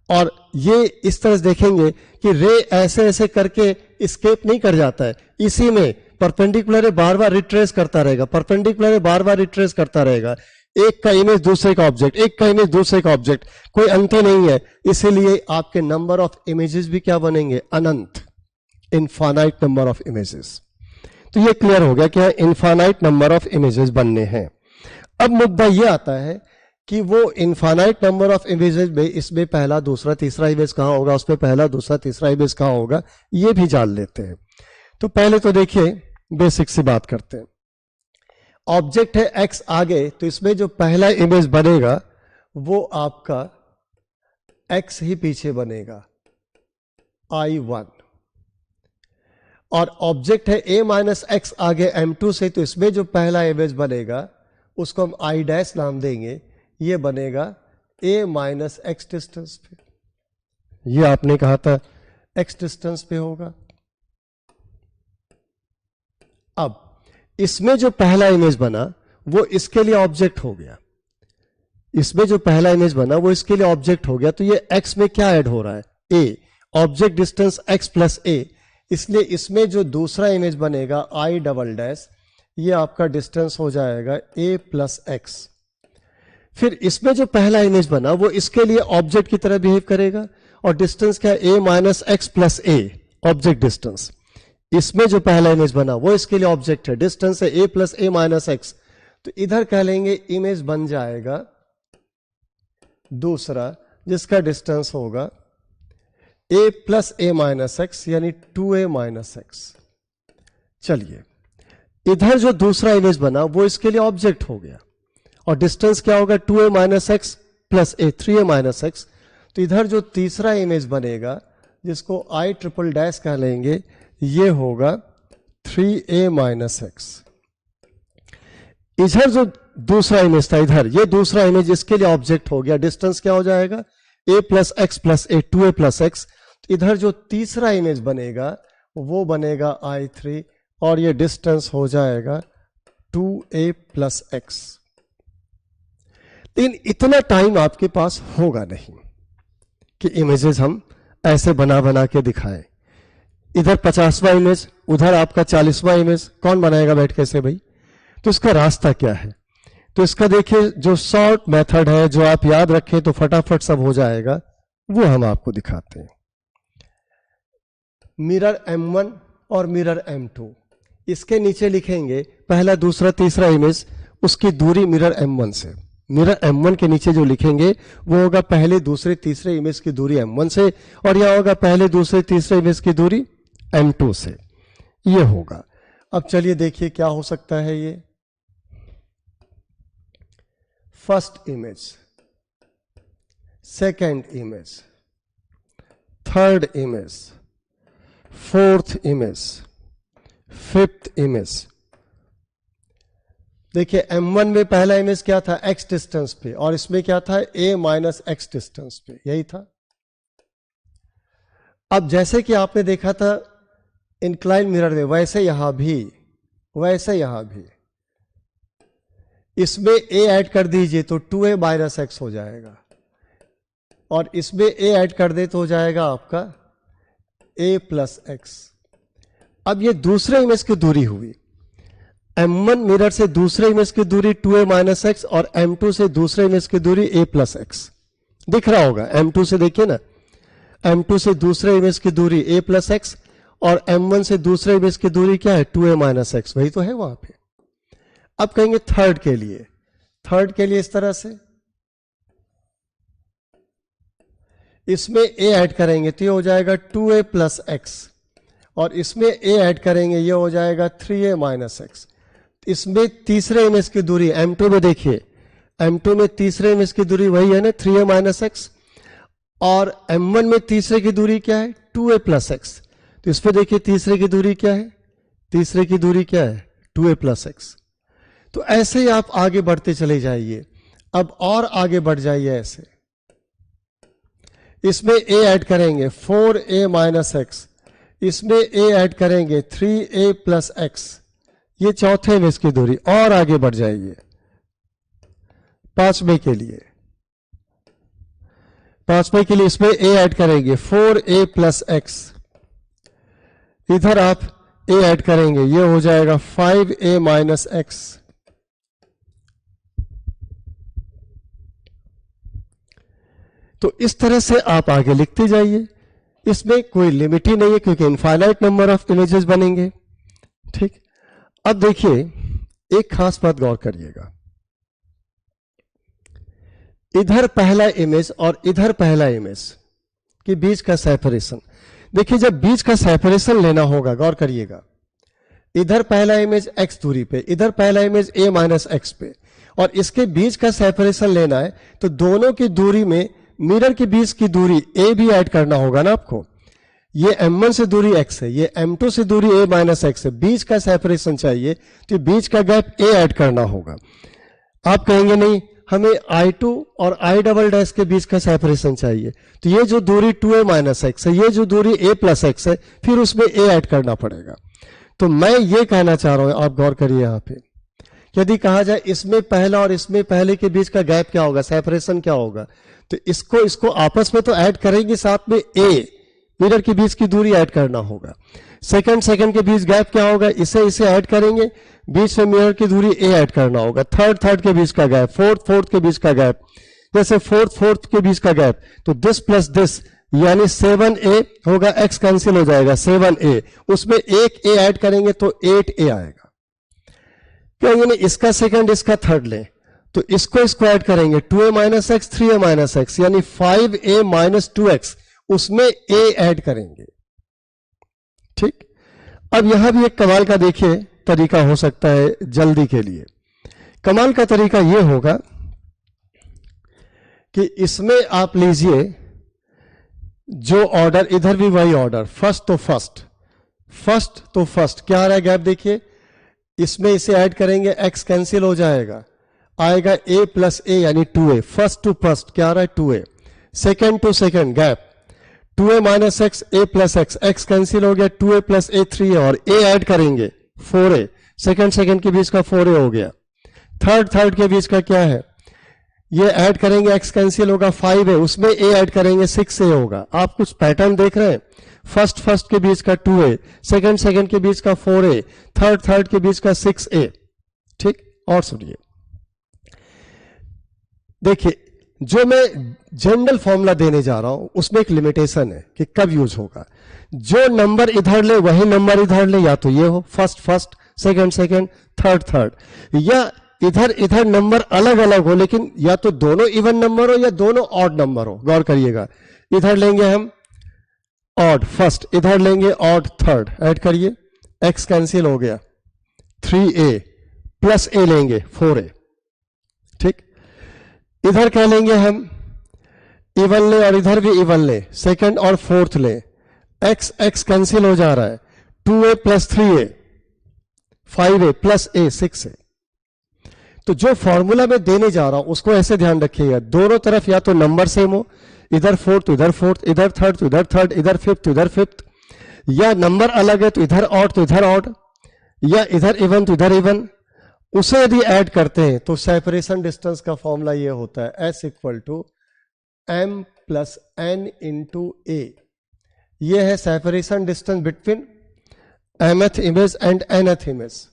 और ये इस तरह से देखेंगे कि रे ऐसे ऐसे करके एस्केप नहीं कर जाता है, इसी में परपेंडिकुलर है बार बार रिट्रेस करता रहेगा, परपेंडिकुलर है बार बार रिट्रेस करता रहेगा। एक का इमेज दूसरे का ऑब्जेक्ट, एक का इमेज दूसरे का ऑब्जेक्ट, कोई अंत नहीं है। इसीलिए आपके नंबर ऑफ इमेजेस भी क्या बनेंगे? अनंत, इनफाइनाइट नंबर ऑफ इमेजेस। तो ये क्लियर हो गया कि इनफाइनाइट नंबर ऑफ इमेजेस बनने हैं। अब मुद्दा ये आता है कि वो इनफाइनाइट नंबर ऑफ इमेजेस में इसमें पहला दूसरा तीसरा इमेज कहां होगा, उसमें पहला दूसरा तीसरा इमेज कहां होगा, ये भी जान लेते हैं। तो पहले तो देखिए बेसिक सी बात करते हैं। ऑब्जेक्ट है एक्स आगे, तो इसमें जो पहला इमेज बनेगा वो आपका एक्स ही पीछे बनेगा, I1। और ऑब्जेक्ट है a माइनस एक्स आगे M2 से, तो इसमें जो पहला इमेज बनेगा उसको हम I डैश नाम देंगे, ये बनेगा a माइनस एक्स डिस्टेंस पे। ये आपने कहा था x डिस्टेंस पे होगा। अब इसमें जो पहला इमेज बना वो इसके लिए ऑब्जेक्ट हो गया, इसमें जो पहला इमेज बना वो इसके लिए ऑब्जेक्ट हो गया। तो ये x में क्या ऐड हो रहा है? a, object distance x plus a। इसलिए इसमें जो दूसरा इमेज बनेगा I डबल डैश, ये आपका डिस्टेंस हो जाएगा a प्लस एक्स। फिर इसमें जो पहला इमेज बना वो इसके लिए ऑब्जेक्ट की तरह बिहेव करेगा, और डिस्टेंस क्या है? a minus x plus a, object distance. इसमें जो पहला इमेज बना वो इसके लिए ऑब्जेक्ट है, डिस्टेंस है a plus a minus x. तो इधर कह लेंगे इमेज बन जाएगा दूसरा, जिसका डिस्टेंस होगा a plus a minus x, यानी 2a माइनस एक्स। चलिए, इधर जो दूसरा इमेज बना वो इसके लिए ऑब्जेक्ट हो गया, और डिस्टेंस क्या होगा? 2a minus x plus a, 3a minus x. तो इधर जो तीसरा इमेज बनेगा जिसको I ट्रिपल डैश कह लेंगे, ये होगा 3a माइनस एक्स। इधर जो दूसरा इमेज था, इधर ये दूसरा इमेज इसके लिए ऑब्जेक्ट हो गया, डिस्टेंस क्या हो जाएगा? a plus x plus a, 2a plus x. इधर जो तीसरा इमेज बनेगा वो बनेगा I3, और ये डिस्टेंस हो जाएगा 2a प्लस एक्स। लेकिन इतना टाइम आपके पास होगा नहीं कि इमेजेस हम ऐसे बना बना के दिखाएं। इधर 50वां इमेज, उधर आपका 40वां इमेज, कौन बनाएगा बैठ के से भाई? तो इसका रास्ता क्या है? तो इसका देखिए जो शॉर्ट मेथड है, जो आप याद रखें तो फटाफट सब हो जाएगा, वो हम आपको दिखाते हैं। मिरर M1 और मिरर M2, इसके नीचे लिखेंगे पहला दूसरा तीसरा इमेज, उसकी दूरी मिरर M1 से। मिरर M1 के नीचे जो लिखेंगे वो होगा पहले दूसरे तीसरे इमेज की दूरी M1 से, और यह होगा पहले दूसरे तीसरे इमेज की दूरी M2 से, ये होगा। अब चलिए देखिए क्या हो सकता है। ये first image, second image, third image, fourth image, fifth image. देखिए M1 में पहला इमेज क्या था? x डिस्टेंस पे, और इसमें क्या था? a माइनस एक्स डिस्टेंस पे, यही था। अब जैसे कि आपने देखा था इंक्लाइन मिरर में, वैसे यहां भी इसमें a ऐड कर दीजिए तो 2a माइनस एक्स हो जाएगा, और इसमें a ऐड कर दे तो हो जाएगा आपका a प्लस एक्स। अब ये दूसरे इमेज की दूरी हुई। M1 मिरर से दूसरे इमेज की दूरी 2a माइनस एक्स, और M2 से दूसरे इमेज की दूरी a प्लस एक्स। दिख रहा होगा M2 से, देखिए ना, M2 से दूसरे इमेज की दूरी a प्लस एक्स, और M1 से दूसरे इमेज की दूरी क्या है? 2a माइनस एक्स, वही तो है वहां पे। अब कहेंगे थर्ड के लिए इस तरह से, इसमें a ऐड करेंगे तो ये हो जाएगा 2a प्लस एक्स, और इसमें a ऐड करेंगे ये हो जाएगा 3a माइनस एक्स। इसमें तीसरे इमेज की दूरी M2 में देखिए, M2 में तीसरे इमेज की दूरी वही है ना, 3a माइनस एक्स, और M1 में तीसरे की दूरी क्या है 2a प्लस एक्स। तो इस पर देखिए तीसरे की दूरी क्या है, तीसरे की दूरी क्या है 2a प्लस एक्स। तो ऐसे ही आप आगे बढ़ते चले जाइए। अब और आगे बढ़ जाइए ऐसे, इसमें a ऐड करेंगे 4a माइनस एक्स, इसमें a ऐड करेंगे 3a प्लस एक्स। ये चौथे में इसकी दूरी, और आगे बढ़ जाइए पांचवें के लिए, पांचवें के लिए इसमें a ऐड करेंगे 4a प्लस एक्स, इधर आप a ऐड करेंगे, ये हो जाएगा 5a माइनस एक्स। तो इस तरह से आप आगे लिखते जाइए, इसमें कोई लिमिट ही नहीं है क्योंकि इनफाइनाइट नंबर ऑफ इमेजेस बनेंगे। ठीक, अब देखिए एक खास बात गौर करिएगा, इधर पहला इमेज और इधर पहला इमेज के बीच का सेपरेशन। देखिए जब बीच का सेपरेशन लेना होगा, गौर करिएगा, इधर पहला इमेज x दूरी पे, इधर पहला इमेज a माइनस एक्स पे, और इसके बीच का सेपरेशन लेना है तो दोनों की दूरी में मिरर के बीच की दूरी a भी ऐड करना होगा ना आपको। ये M1 से दूरी x है, ये M2 से दूरी a माइनस एक्स है, बीच का सेपरेशन चाहिए तो बीच का गैप a ऐड करना होगा। आप कहेंगे नहीं हमें I2 और I डबल डैश के बीच का सेपरेशन चाहिए, तो ये जो दूरी 2a माइनस एक्स है, ये जो दूरी a प्लस एक्स है, फिर उसमें a ऐड करना पड़ेगा। तो मैं ये कहना चाह रहा हूं, आप गौर करिए यहां पे, यदि कहा जाए इसमें पहला और इसमें पहले के बीच का गैप क्या होगा, सेपरेशन क्या होगा, तो इसको आपस में तो ऐड करेंगे, साथ में a मिरर के बीच की दूरी ऐड करना होगा। सेकंड के बीच गैप क्या होगा, इसे ऐड करेंगे, बीच में मिरर की दूरी a ऐड करना होगा। थर्ड के बीच का गैप, फोर्थ के बीच का गैप, जैसे फोर्थ के बीच का गैप, तो दिस प्लस दिस यानी 7a होगा, x कैंसिल हो जाएगा 7a, उसमें एक a ऐड करेंगे तो 8a आएगा। कहेंगे नहीं इसका सेकंड इसका थर्ड लें, तो इसको ऐड करेंगे 2a minus x 3a minus x यानी 5a माइनस 2x, उसमें a ऐड करेंगे। ठीक, अब यहां भी एक कमाल का देखिए तरीका हो सकता है जल्दी के लिए। कमाल का तरीका यह होगा कि इसमें आप लीजिए जो ऑर्डर, इधर भी वही ऑर्डर, फर्स्ट तो फर्स्ट क्या आ रहा है गैप देखिए, इसमें इसे ऐड करेंगे, x कैंसिल हो जाएगा, आएगा a प्लस a यानी 2a। फर्स्ट टू फर्स्ट क्या आ रहा है 2a, second to second gap 2a minus x a plus x, x cancel हो गया, 2a प्लस a 3a और a ऐड करेंगे 4a, सेकेंड के बीच का 4a हो गया। थर्ड के बीच का क्या है, ये ऐड करेंगे, x कैंसिल होगा 5a, उसमें a ऐड करेंगे 6a होगा। आप कुछ पैटर्न देख रहे हैं, फर्स्ट के बीच का 2a, सेकेंड के बीच का 4a, थर्ड के बीच का 6a। ठीक, और सुनिए, देखिए जो मैं जनरल फॉर्मूला देने जा रहा हूं उसमें एक लिमिटेशन है कि कब यूज होगा। जो नंबर इधर ले वही नंबर इधर ले, या तो ये हो फर्स्ट सेकंड थर्ड, या इधर नंबर अलग अलग हो, लेकिन या तो दोनों इवन नंबर हो या दोनों ऑड नंबर हो। गौर करिएगा, इधर लेंगे हम ऑड फर्स्ट, इधर लेंगे ऑड थर्ड, ऐड करिए, x कैंसिल हो गया 3a प्लस a लेंगे 4a। ठीक, इधर क्या लेंगे हम, इवन ले और इधर भी इवन ले, सेकंड और फोर्थ ले, x कैंसिल हो जा रहा है, 2a plus 3a 5a plus a 6a। तो जो फॉर्मूला मैं देने जा रहा हूं उसको ऐसे ध्यान रखिएगा, दोनों तरफ या तो नंबर सेम हो, इधर फोर्थ तो इधर फोर्थ, इधर थर्ड तो इधर थर्ड, इधर फिफ्थ तो इधर फिफ्थ, या नंबर अलग है तो इधर ऑड तो इधर ऑड, या इधर इवन तो इधर इवन। उसे यदि ऐड करते हैं तो सेपरेशन डिस्टेंस का फॉर्मूला ये होता है S equal to m plus n into a। ये है separation distance between mth image and nth image.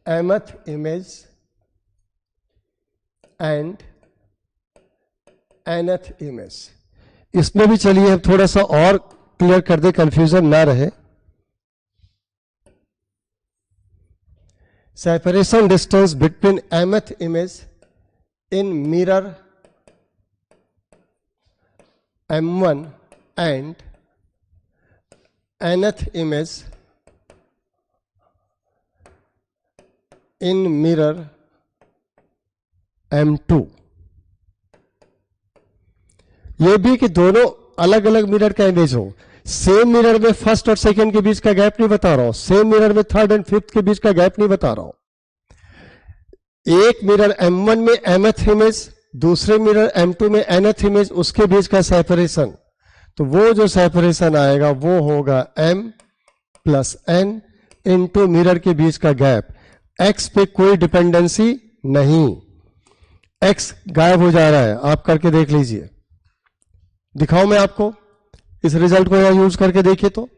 mth image and nth image. इसमें भी चलिए हम थोड़ा सा और क्लियर कर दे, कंफ्यूजन ना रहे। Separation distance between mth image in mirror M1 and nth image in mirror M2। ये भी कि दोनों अलग अलग मिरर का इमेज हो। सेम मिरर में फर्स्ट और सेकंड के बीच का गैप नहीं बता रहा हूं, सेम मिरर में थर्ड एंड फिफ्थ के बीच का गैप नहीं बता रहा हूं। एक मिरर M1 में mth इमेज, दूसरे मिरर M2 में nth इमेज, उसके बीच का सेपरेशन, तो वो जो सेपरेशन आएगा वो होगा m plus n into mirror के बीच का गैप। x पे कोई डिपेंडेंसी नहीं, x गायब हो जा रहा है। आप करके देख लीजिए, दिखाओ मैं आपको इस रिजल्ट को यहां यूज करके देखिए। तो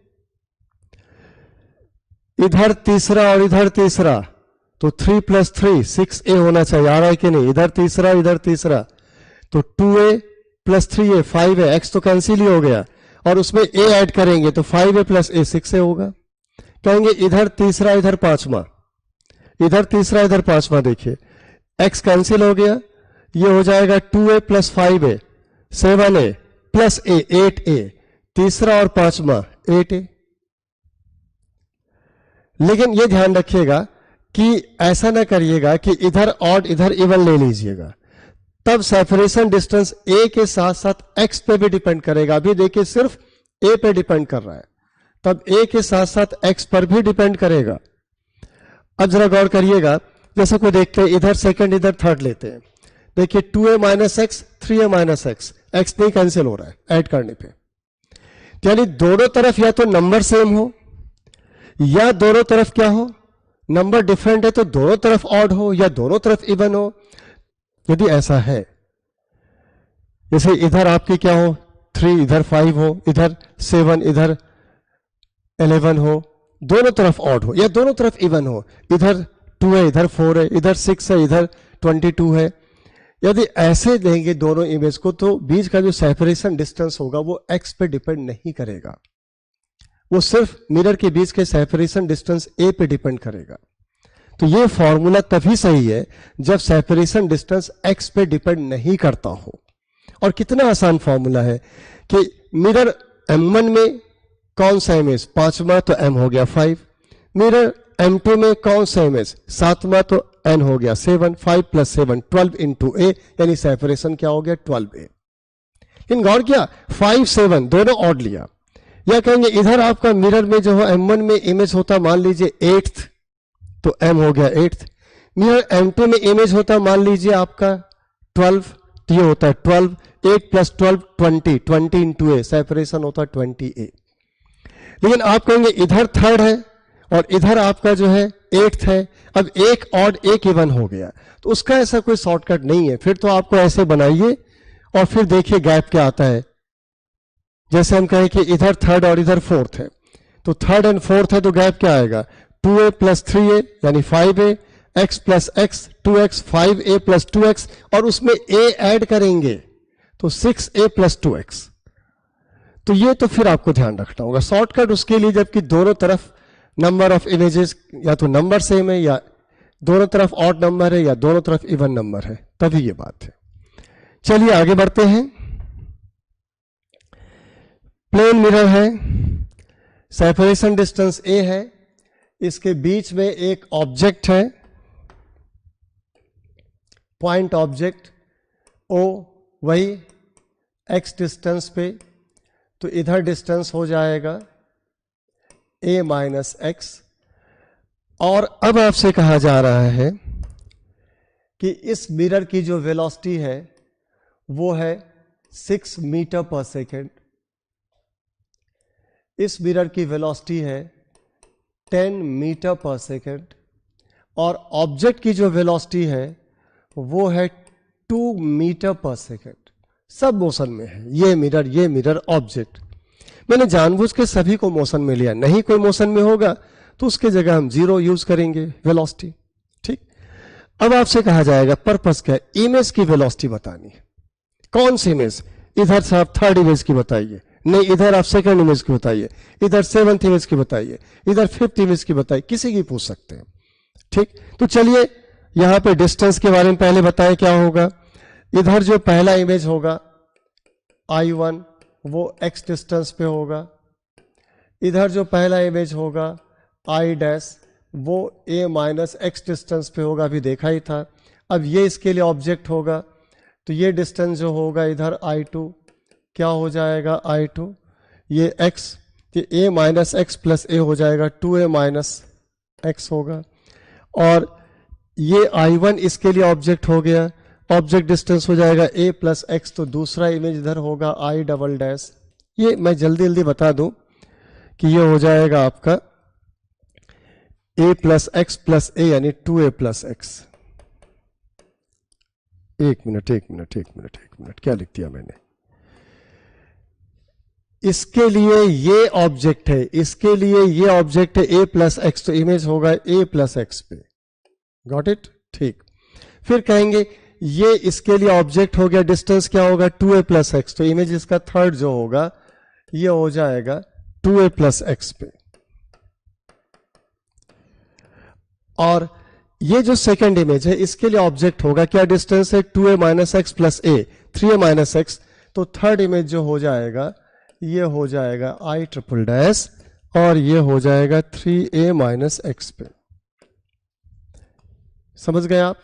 इधर तीसरा और इधर तीसरा, तो 3 + 3 6a होना चाहिए, आ रहा है कि नहीं? इधर तीसरा, तो 2a + 3a 5a, x तो कैंसिल ही हो गया, और उसमें a ऐड करेंगे तो 5a + a 6a होगा। कहेंगे इधर तीसरा इधर पांचवा, इधर तीसरा इधर पांचवा, देखिए x कैंसिल हो गया, ये हो जाएगा 2a + 5a 7a + a 8a, तीसरा और पांचवा 8a। लेकिन ये ध्यान रखिएगा कि ऐसा ना करिएगा कि इधर ऑड इधर इवन ले लीजिएगा, तब सेपरेशन डिस्टेंस a के साथ साथ x पे भी डिपेंड करेगा। अभी देखिए सिर्फ a पे डिपेंड कर रहा है, तब a के साथ साथ x पर भी डिपेंड करेगा। अब जरा गौर करिएगा, जैसे कोई देखते हैं इधर सेकंड इधर थर्ड लेते हैं, देखिए 2a - x 3a - x, x नहीं कैंसिल हो रहा है ऐड करने पे, यानी दोनों तरफ या तो नंबर सेम हो या दोनों तरफ क्या हो, नंबर डिफरेंट है, तो दोनों तरफ ऑड हो या दोनों तरफ इवन हो। यदि ऐसा है, जैसे इधर आपकी क्या हो 3 इधर 5 हो, इधर 7 इधर 11 हो, दोनों तरफ ऑड हो या दोनों तरफ इवन हो, इधर 2 है इधर 4 है, इधर 6 है इधर 22 है, यदि ऐसे देंगे दोनों इमेज को, तो बीच का जो सेपरेशन डिस्टेंस होगा वो x पे डिपेंड नहीं करेगा, वो सिर्फ मिरर के बीच के सेपरेशन डिस्टेंस a पे डिपेंड करेगा। तो ये फॉर्मूला तभी सही है जब सेपरेशन डिस्टेंस x पे डिपेंड नहीं करता हो। और कितना आसान फॉर्मूला है कि मिरर M1 में कौन सा इमेज, पांचवा तो m हो गया 5, मिरर M2 में कौन सा इमेज, सातवां तो n हो गया 7, 5 + 7 12 इंटू a, यानी सेपरेशन क्या हो गया 12a। लेकिन गौर किया 5 7 दोनों ऑड लिया, या कहेंगे इधर आपका मिरर में जो है M1 में इमेज होता मान लीजिए 8th, तो m हो गया 8th, मिरर M2 में इमेज होता मान लीजिए आपका 12, तो ये होता है 12, 8 + 12 20, 20 इंटू a, सेपरेशन होता है 20a। लेकिन आप कहेंगे इधर थर्ड है और इधर आपका जो है 8th है, अब एक ऑड एक इवन हो गया, तो उसका ऐसा कोई शॉर्टकट नहीं है। फिर तो आपको ऐसे बनाइए और फिर देखिए गैप क्या आता है। जैसे हम कहें कि इधर थर्ड और इधर फोर्थ है, तो थर्ड एंड फोर्थ है, तो गैप क्या आएगा 2a + 3a यानी 5a, x + x 2x, 5a + 2x, और उसमें a ऐड करेंगे तो 6a + 2x। तो ये तो फिर आपको ध्यान रखना होगा शॉर्टकट उसके लिए, जबकि दोनों तरफ नंबर ऑफ इमेजेस या तो नंबर सेम है, या दोनों तरफ ऑड नंबर है, या दोनों तरफ इवन नंबर है, तभी ये बात है। चलिए आगे बढ़ते हैं। प्लेन मिरर है, सेपरेशन डिस्टेंस a है, इसके बीच में एक ऑब्जेक्ट है, पॉइंट ऑब्जेक्ट o, वही x डिस्टेंस पे, तो इधर डिस्टेंस हो जाएगा a - x। और अब आपसे कहा जा रहा है कि इस मिरर की जो वेलोसिटी है वो है 6 मीटर पर सेकेंड, इस मिरर की वेलोसिटी है 10 मीटर पर सेकेंड, और ऑब्जेक्ट की जो वेलोसिटी है वो है 2 मीटर पर सेकेंड। सब मोशन में है, ये मिरर ऑब्जेक्ट। मैंने जानबूझ के सभी को मोशन में लिया, नहीं कोई मोशन में होगा तो उसके जगह हम 0 यूज करेंगे वेलोसिटी। ठीक, अब आपसे कहा जाएगा पर्पस क्या है, इमेज की वेलोसिटी बतानी है। कौन सी इमेज, इधर से आप थर्ड इमेज की बताइए, नहीं इधर आप सेकंड इमेज की बताइए, इधर 7th इमेज की बताइए, इधर 5th इमेज की बताइए, किसी की पूछ सकते हैं। ठीक, तो चलिए यहां पे डिस्टेंस के बारे में पहले बताएं क्या होगा। इधर जो पहला इमेज होगा I1 वो x डिस्टेंस पे होगा। इधर जो पहला इमेज होगा i डैश वो a माइनस x डिस्टेंस पे होगा, अभी देखा ही था। अब ये इसके लिए ऑब्जेक्ट होगा, तो ये डिस्टेंस जो होगा इधर i2 क्या हो जाएगा i2, ये x, ये a minus x plus a हो जाएगा 2a माइनस x होगा। और ये i1 इसके लिए ऑब्जेक्ट हो गया, ऑब्जेक्ट डिस्टेंस हो जाएगा a प्लस एक्स, तो दूसरा इमेज इधर होगा i डबल डैश। ये मैं जल्दी जल्दी बता दूं कि ये हो जाएगा आपका a plus x plus a यानी 2a प्लस एक्स। एक मिनट क्या लिख दिया मैंने? इसके लिए ये ऑब्जेक्ट है, इसके लिए ये ऑब्जेक्ट है a प्लस एक्स, तो इमेज होगा a प्लस एक्स पे। Got it? ठीक। फिर कहेंगे ये इसके लिए ऑब्जेक्ट हो गया, डिस्टेंस क्या होगा 2a प्लस एक्स, तो इमेज इसका थर्ड जो होगा ये हो जाएगा 2a प्लस एक्स पे। और ये जो सेकंड इमेज है इसके लिए ऑब्जेक्ट होगा, क्या डिस्टेंस है 2a minus x plus a, 3a minus x, तो थर्ड इमेज जो हो जाएगा ये हो जाएगा i ट्रिपल डैश और ये हो जाएगा 3a माइनस एक्स पे। समझ गए आप?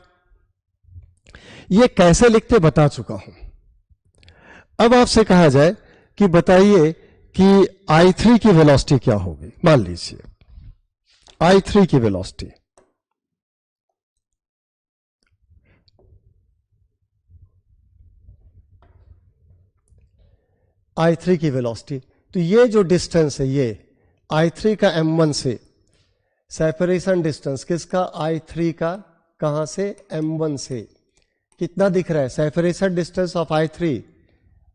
ये कैसे लिखते बता चुका हूं। अब आपसे कहा जाए कि बताइए कि i3 की वेलोसिटी क्या होगी। मान लीजिए i3 की वेलोसिटी, i3 की वेलोसिटी, तो ये जो डिस्टेंस है ये i3 का m1 से, सेपरेशन डिस्टेंस किसका i3 का, कहां से, m1 से, कितना दिख रहा है? Separation distance of i3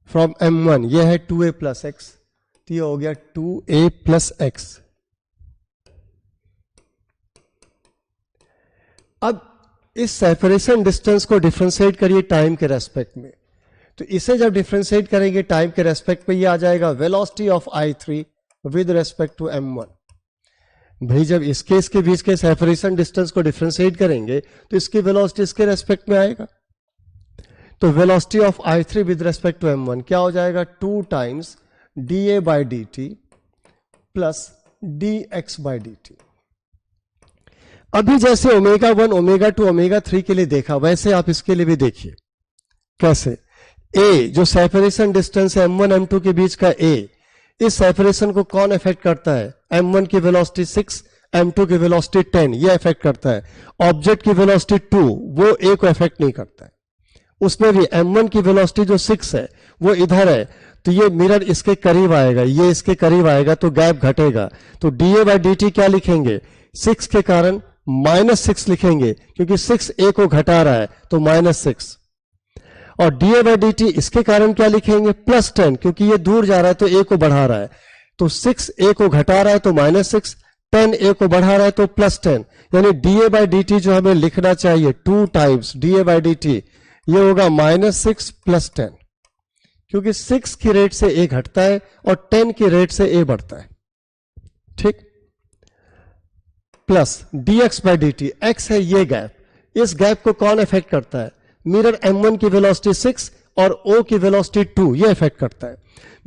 from m1 ये है 2a प्लस एक्स, तो ये हो गया 2a प्लस एक्स। अब इस सेपरेशन डिस्टेंस को डिफरेंशिएट करिए टाइम के रेस्पेक्ट में, तो इसे जब डिफरेंशिएट करेंगे टाइम के रेस्पेक्ट पे, ये आ जाएगा velocity of i3 with respect to m1। भाई जब इसके बीच के सेपरेशन डिस्टेंस को डिफरेंशिएट करेंगे तो इसकी वेलोसिटी इसके रेस्पेक्ट में आएगा, तो velocity of i3 with respect to m1 क्या हो जाएगा 2 times dA by dt plus dx by dt। अभी जैसे ओमेगा 1 ओमेगा 2 ओमेगा 3 के लिए देखा, वैसे आप इसके लिए भी देखिए कैसे। a जो सेपरेशन डिस्टेंस है m1 m2 के बीच का a, इस सेपरेशन को कौन इफेक्ट करता है? m1 की वेलोसिटी 6, m2 की वेलोसिटी 10, ये इफेक्ट करता है। ऑब्जेक्ट की वेलोसिटी 2 वो a को इफेक्ट नहीं करता है। उसमें भी m1 की वेलोसिटी जो 6 है वो इधर है, तो ये मिरर इसके करीब आएगा, ये इसके करीब आएगा, तो गैप घटेगा। तो dA बाई dt क्या लिखेंगे? 6 के कारण -6 लिखेंगे, क्योंकि 6 a को घटा रहा है, तो -6। और dA बाई dt इसके कारण क्या लिखेंगे? +10, क्योंकि ये दूर जा रहा है तो a को बढ़ा रहा है, तो 6 a को घटा रहा है तो -6, 10 a को बढ़ा रहा है तो +10, यानी dA बाई dt जो हमें लिखना चाहिए 2 टाइम्स dA बाई dt, ये होगा -6 + 10, क्योंकि 6 की रेट से a घटता है और 10 की रेट से a बढ़ता है। ठीक, plus dx by dt, x है ये गैप, इस गैप को कौन इफेक्ट करता है? मिरर m1 की वेलोसिटी 6 और o की वेलोसिटी 2, ये इफेक्ट करता है।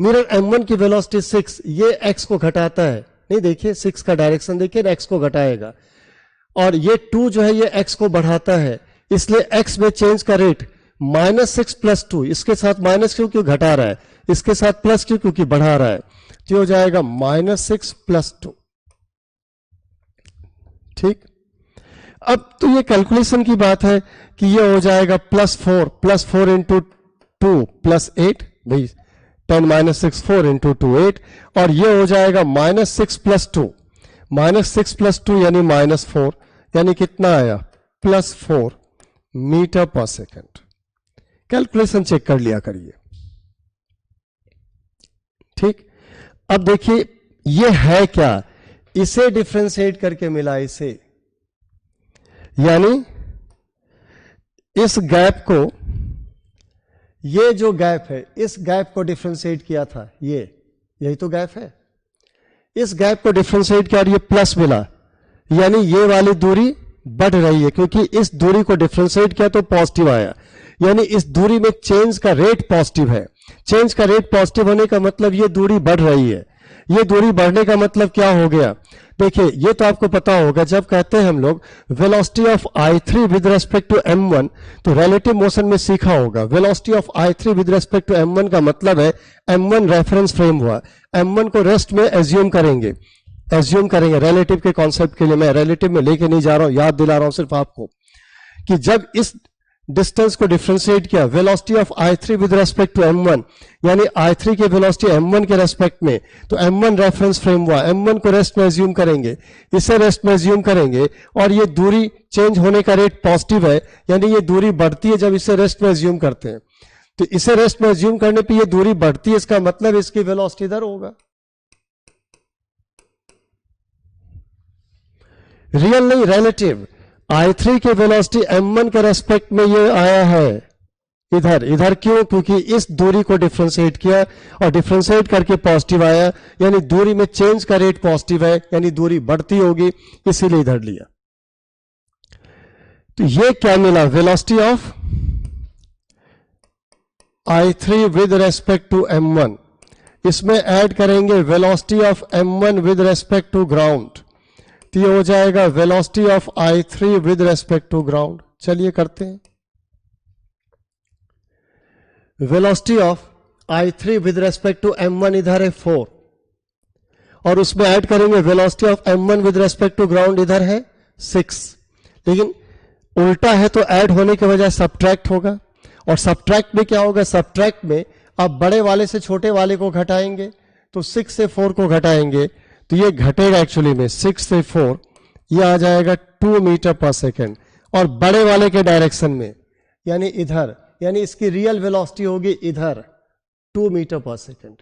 मिरर m1 की वेलोसिटी 6 ये x को घटाता है, नहीं देखिए 6 का डायरेक्शन देखिए, x को घटाएगा, और ये 2 जो है ये x को बढ़ाता है, इसलिए x में चेंज का रेट -6 + 2, इसके साथ माइनस क्यों घटा रहा है, इसके साथ प्लस क्योंकि बढ़ा रहा है, तो हो जाएगा -6 + 2। ठीक, अब तो ये कैलकुलेशन की बात है कि ये हो जाएगा +4 इंटू 2 + 8, भाई 10 - 6 4 इंटू 2 8, और ये हो जाएगा -6 + 2, -6 + 2 यानी -4, यानी कितना आया? +4 मीटर पर सेकेंड। कैलकुलेशन चेक कर लिया करिए। ठीक, अब देखिए ये है क्या, इसे डिफरेंशिएट करके मिला इसे, यानी इस गैप को, ये जो गैप है इस गैप को डिफरेंशिएट किया था, ये यही तो गैप है, इस गैप को डिफरेंशिएट किया और ये प्लस मिला, यानी ये वाली दूरी बढ़ रही है, क्योंकि इस दूरी को डिफरेंशिएट किया तो पॉजिटिव आया, यानी इस दूरी में चेंज का रेट पॉजिटिव है। चेंज का रेट पॉजिटिव होने का मतलब ये दूरी बढ़ रही है। ये दूरी बढ़ने का मतलब क्या हो गया? देखिए, ये तो आपको पता होगा, जब कहते हैं हम लोग velocity of i3 with respect to m1, तो रिलेटिव मोशन में सीखा होगा velocity of i3 with respect to m1 का मतलब है m1 रेफरेंस फ्रेम हुआ, m1 को रेस्ट में एज्यूम करेंगे रिलेटिव के कॉन्सेप्ट के लिए। मैं रिलेटिव में लेके नहीं जा रहा हूं, याद दिला रहा हूं सिर्फ आपको कि जब इस डिस्टेंस को डिफरेंशिएट किया velocity of i3 with respect to m1, यानी i3 के वेलोसिटी m1 के रेस्पेक्ट में, तो m1 रेफरेंस फ्रेम हुआ, m1 को रेस्ट में एज्यूम करेंगे, इसे रेस्ट में एज्यूम करेंगे, और ये दूरी चेंज होने का रेट पॉजिटिव है, यानी ये दूरी बढ़ती है जब इसे रेस्ट में एज्यूम करते हैं। तो इसे रेस्ट में एज्यूम करने पर ये दूरी बढ़ती है, इसका मतलब इसकी वेलोसिटी इधर होगा। रियल नहीं, रिलेटिव। i3 के वेलोसिटी m1 के रेस्पेक्ट में ये आया है इधर क्यों? क्योंकि इस दूरी को डिफरेंशिएट किया और डिफरेंशिएट करके पॉजिटिव आया, यानी दूरी में चेंज का रेट पॉजिटिव है, यानी दूरी बढ़ती होगी, इसीलिए इधर लिया। तो ये क्या मिला? Velocity of i3 with respect to m1, इसमें ऐड करेंगे velocity of m1 with respect to ground, तो ये हो जाएगा velocity of i3 with respect to ground. चलिए करते हैं। Velocity of i3 with respect to m1 इधर है 4, और उसमें ऐड करेंगे velocity of m1 with respect to ground इधर है 6, लेकिन उल्टा है तो ऐड होने के बजाय सब्ट्रैक्ट होगा, और सब्ट्रैक्ट में क्या होगा? सब्ट्रैक्ट में आप बड़े वाले से छोटे वाले को घटाएंगे, तो 6 से 4 को घटाएंगे तो ये घटेगा एक्चुअली में 6 से 4, ये आ जाएगा 2 मीटर पर सेकेंड, और बड़े वाले के डायरेक्शन में यानी इधर, यानी इसकी रियल वेलोसिटी होगी इधर 2 मीटर पर सेकेंड,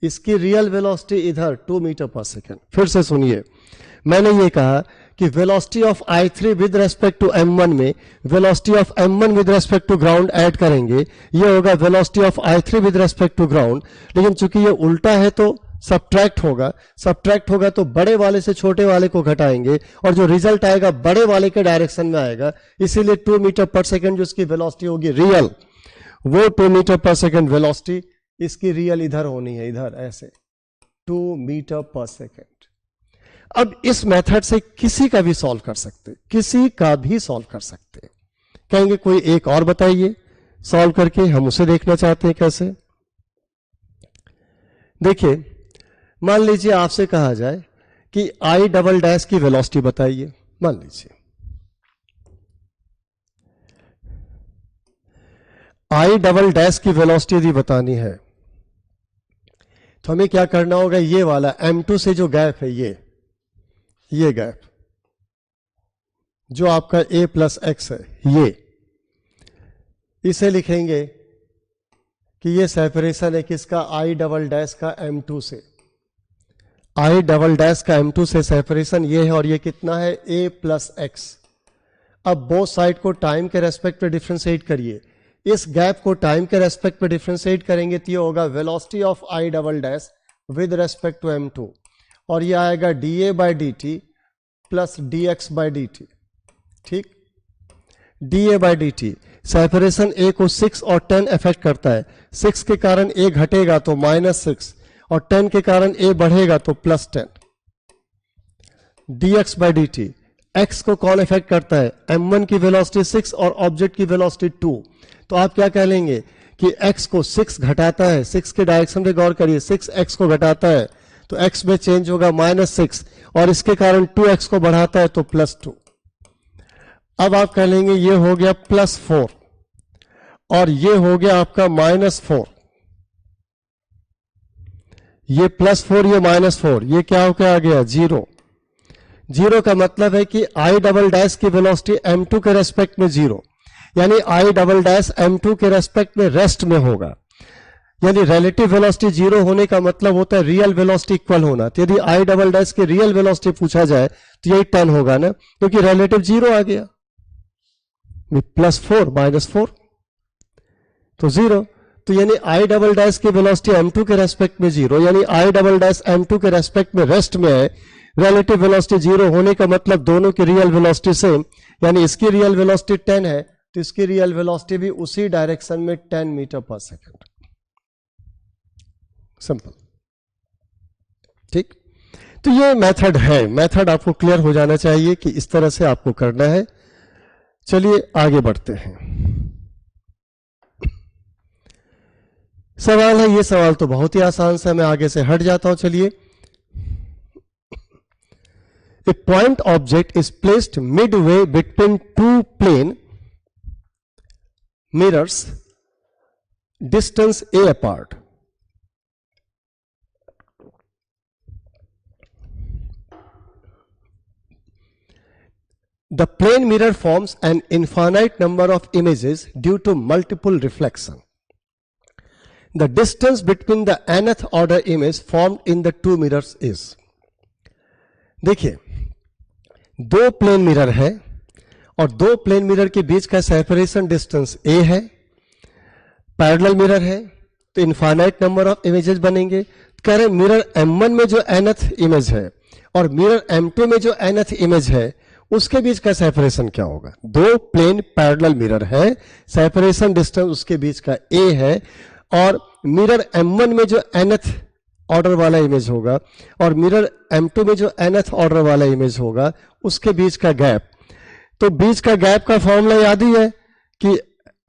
इसकी रियल वेलोसिटी इधर 2 मीटर पर सेकेंड। फिर से सुनिए, मैंने ये कहा कि velocity of i3 with respect to m1 में velocity of m1 with respect to ground add करेंगे, ये होगा velocity of i3 with respect to ground, लेकिन चूंकि ये उल्टा है तो सब्ट्रैक्ट होगा तो बड़े वाले से छोटे वाले को घटाएंगे, और जो रिजल्ट आएगा बड़े वाले के डायरेक्शन में आएगा, इसीलिए 2 मीटर पर सेकेंड जो इसकी वेलोसिटी होगी रियल, वो 2 मीटर पर सेकेंड वेलोसिटी इसकी रियल इधर होनी है, इधर ऐसे 2 मीटर पर सेकेंड। अब इस मेथड से किसी का भी सॉल्व कर सकते, कहेंगे कोई एक और बताइए सॉल्व करके, हम उसे देखना चाहते हैं कैसे। देखिए, मान लीजिए आपसे कहा जाए कि i डबल डैश की वेलोसिटी बताइए, मान लीजिए i डबल डैश की वेलोसिटी यदि बतानी है तो हमें क्या करना होगा? ये वाला m2 से जो गैप है, ये गैप जो आपका a प्लस x है, इसे लिखेंगे कि ये सेपरेशन है किसका? i डबल डैश का m2 से, i डबल डैश का m2 से सेपरेशन ये है, और ये कितना है? a plus x. अब बोथ साइड को टाइम के रेस्पेक्ट में डिफरेंशिएट करिए, इस गैप को टाइम के रेस्पेक्ट में डिफरेंशिएट करेंगे तो ये होगा velocity of i double dash with respect to m2, और ये आएगा dA by dt plus dx by dt। ठीक, dA by dt, separation a को 6 और 10 इफेक्ट करता है, 6 के कारण a घटेगा तो -6, और 10 के कारण a बढ़ेगा तो +10। dx बाई dt, x को कौन इफेक्ट करता है? m1 की वेलोसिटी 6 और ऑब्जेक्ट की वेलोसिटी 2, तो आप क्या कह लेंगे कि x को 6 घटाता है, 6 के डायरेक्शन पे गौर करिए, 6 x को घटाता है तो x में चेंज होगा -6, और इसके कारण 2x को बढ़ाता है तो +2। अब आप कह लेंगे ये हो गया +4 और ये हो गया आपका -4, ये +4 ये -4, ये क्या हो गया? आ गया 0। 0 का मतलब है कि i डबल डैश की वेलोसिटी m2 के रेस्पेक्ट में 0, यानी i डबल डैश m2 के रेस्पेक्ट में रेस्ट में होगा, यानी रिलेटिव वेलोसिटी 0 होने का मतलब होता है रियल वेलोसिटी इक्वल होना। तो यदि i डबल डैश की रियल वेलोसिटी पूछा जाए तो यही 10 होगा ना, क्योंकि रिलेटिव 0 आ गया, +4 -4 तो 0। तो यानी i डबल डैश की वेलोसिटी m2 के रेस्पेक्ट में 0, यानी i डबल डैश m2 के रेस्पेक्ट में रेस्ट में है, रिलेटिव वेलोसिटी 0 होने का मतलब दोनों की रियल वेलोसिटी सेम, यानी इसकी रियल वेलोसिटी 10 है तो इसकी रियल वेलोसिटी भी उसी डायरेक्शन में 10 मीटर पर सेकेंड। सिंपल। ठीक, तो ये मेथड है, मेथड आपको क्लियर हो जाना चाहिए कि इस तरह से आपको करना है। चलिए आगे बढ़ते हैं। सवाल है, ये सवाल तो बहुत ही आसान सा, मैं आगे से हट जाता हूं। चलिए, a point object is placed midway between two plane mirrors distance a apart. The plane mirror forms an infinite number of images due to multiple reflection. The distance between the nth order image formed in the two mirrors is. देखिए, दो plane mirror है और दो plane mirror के बीच का separation distance a है, parallel mirror है, तो इनफाइनाइट नंबर ऑफ इमेजेस बनेंगे। कह रहे मिरर M1 में जो nth इमेज है और मिरर M2 में जो nth इमेज है उसके बीच का सेपरेशन क्या होगा? दो प्लेन पैरेलल मिरर है, सेपरेशन डिस्टेंस उसके बीच का a है, और मिरर M1 में जो nth ऑर्डर वाला इमेज होगा और मिरर M2 में जो nth ऑर्डर वाला इमेज होगा उसके बीच का गैप। तो बीच का गैप का फॉर्मूला याद ही है कि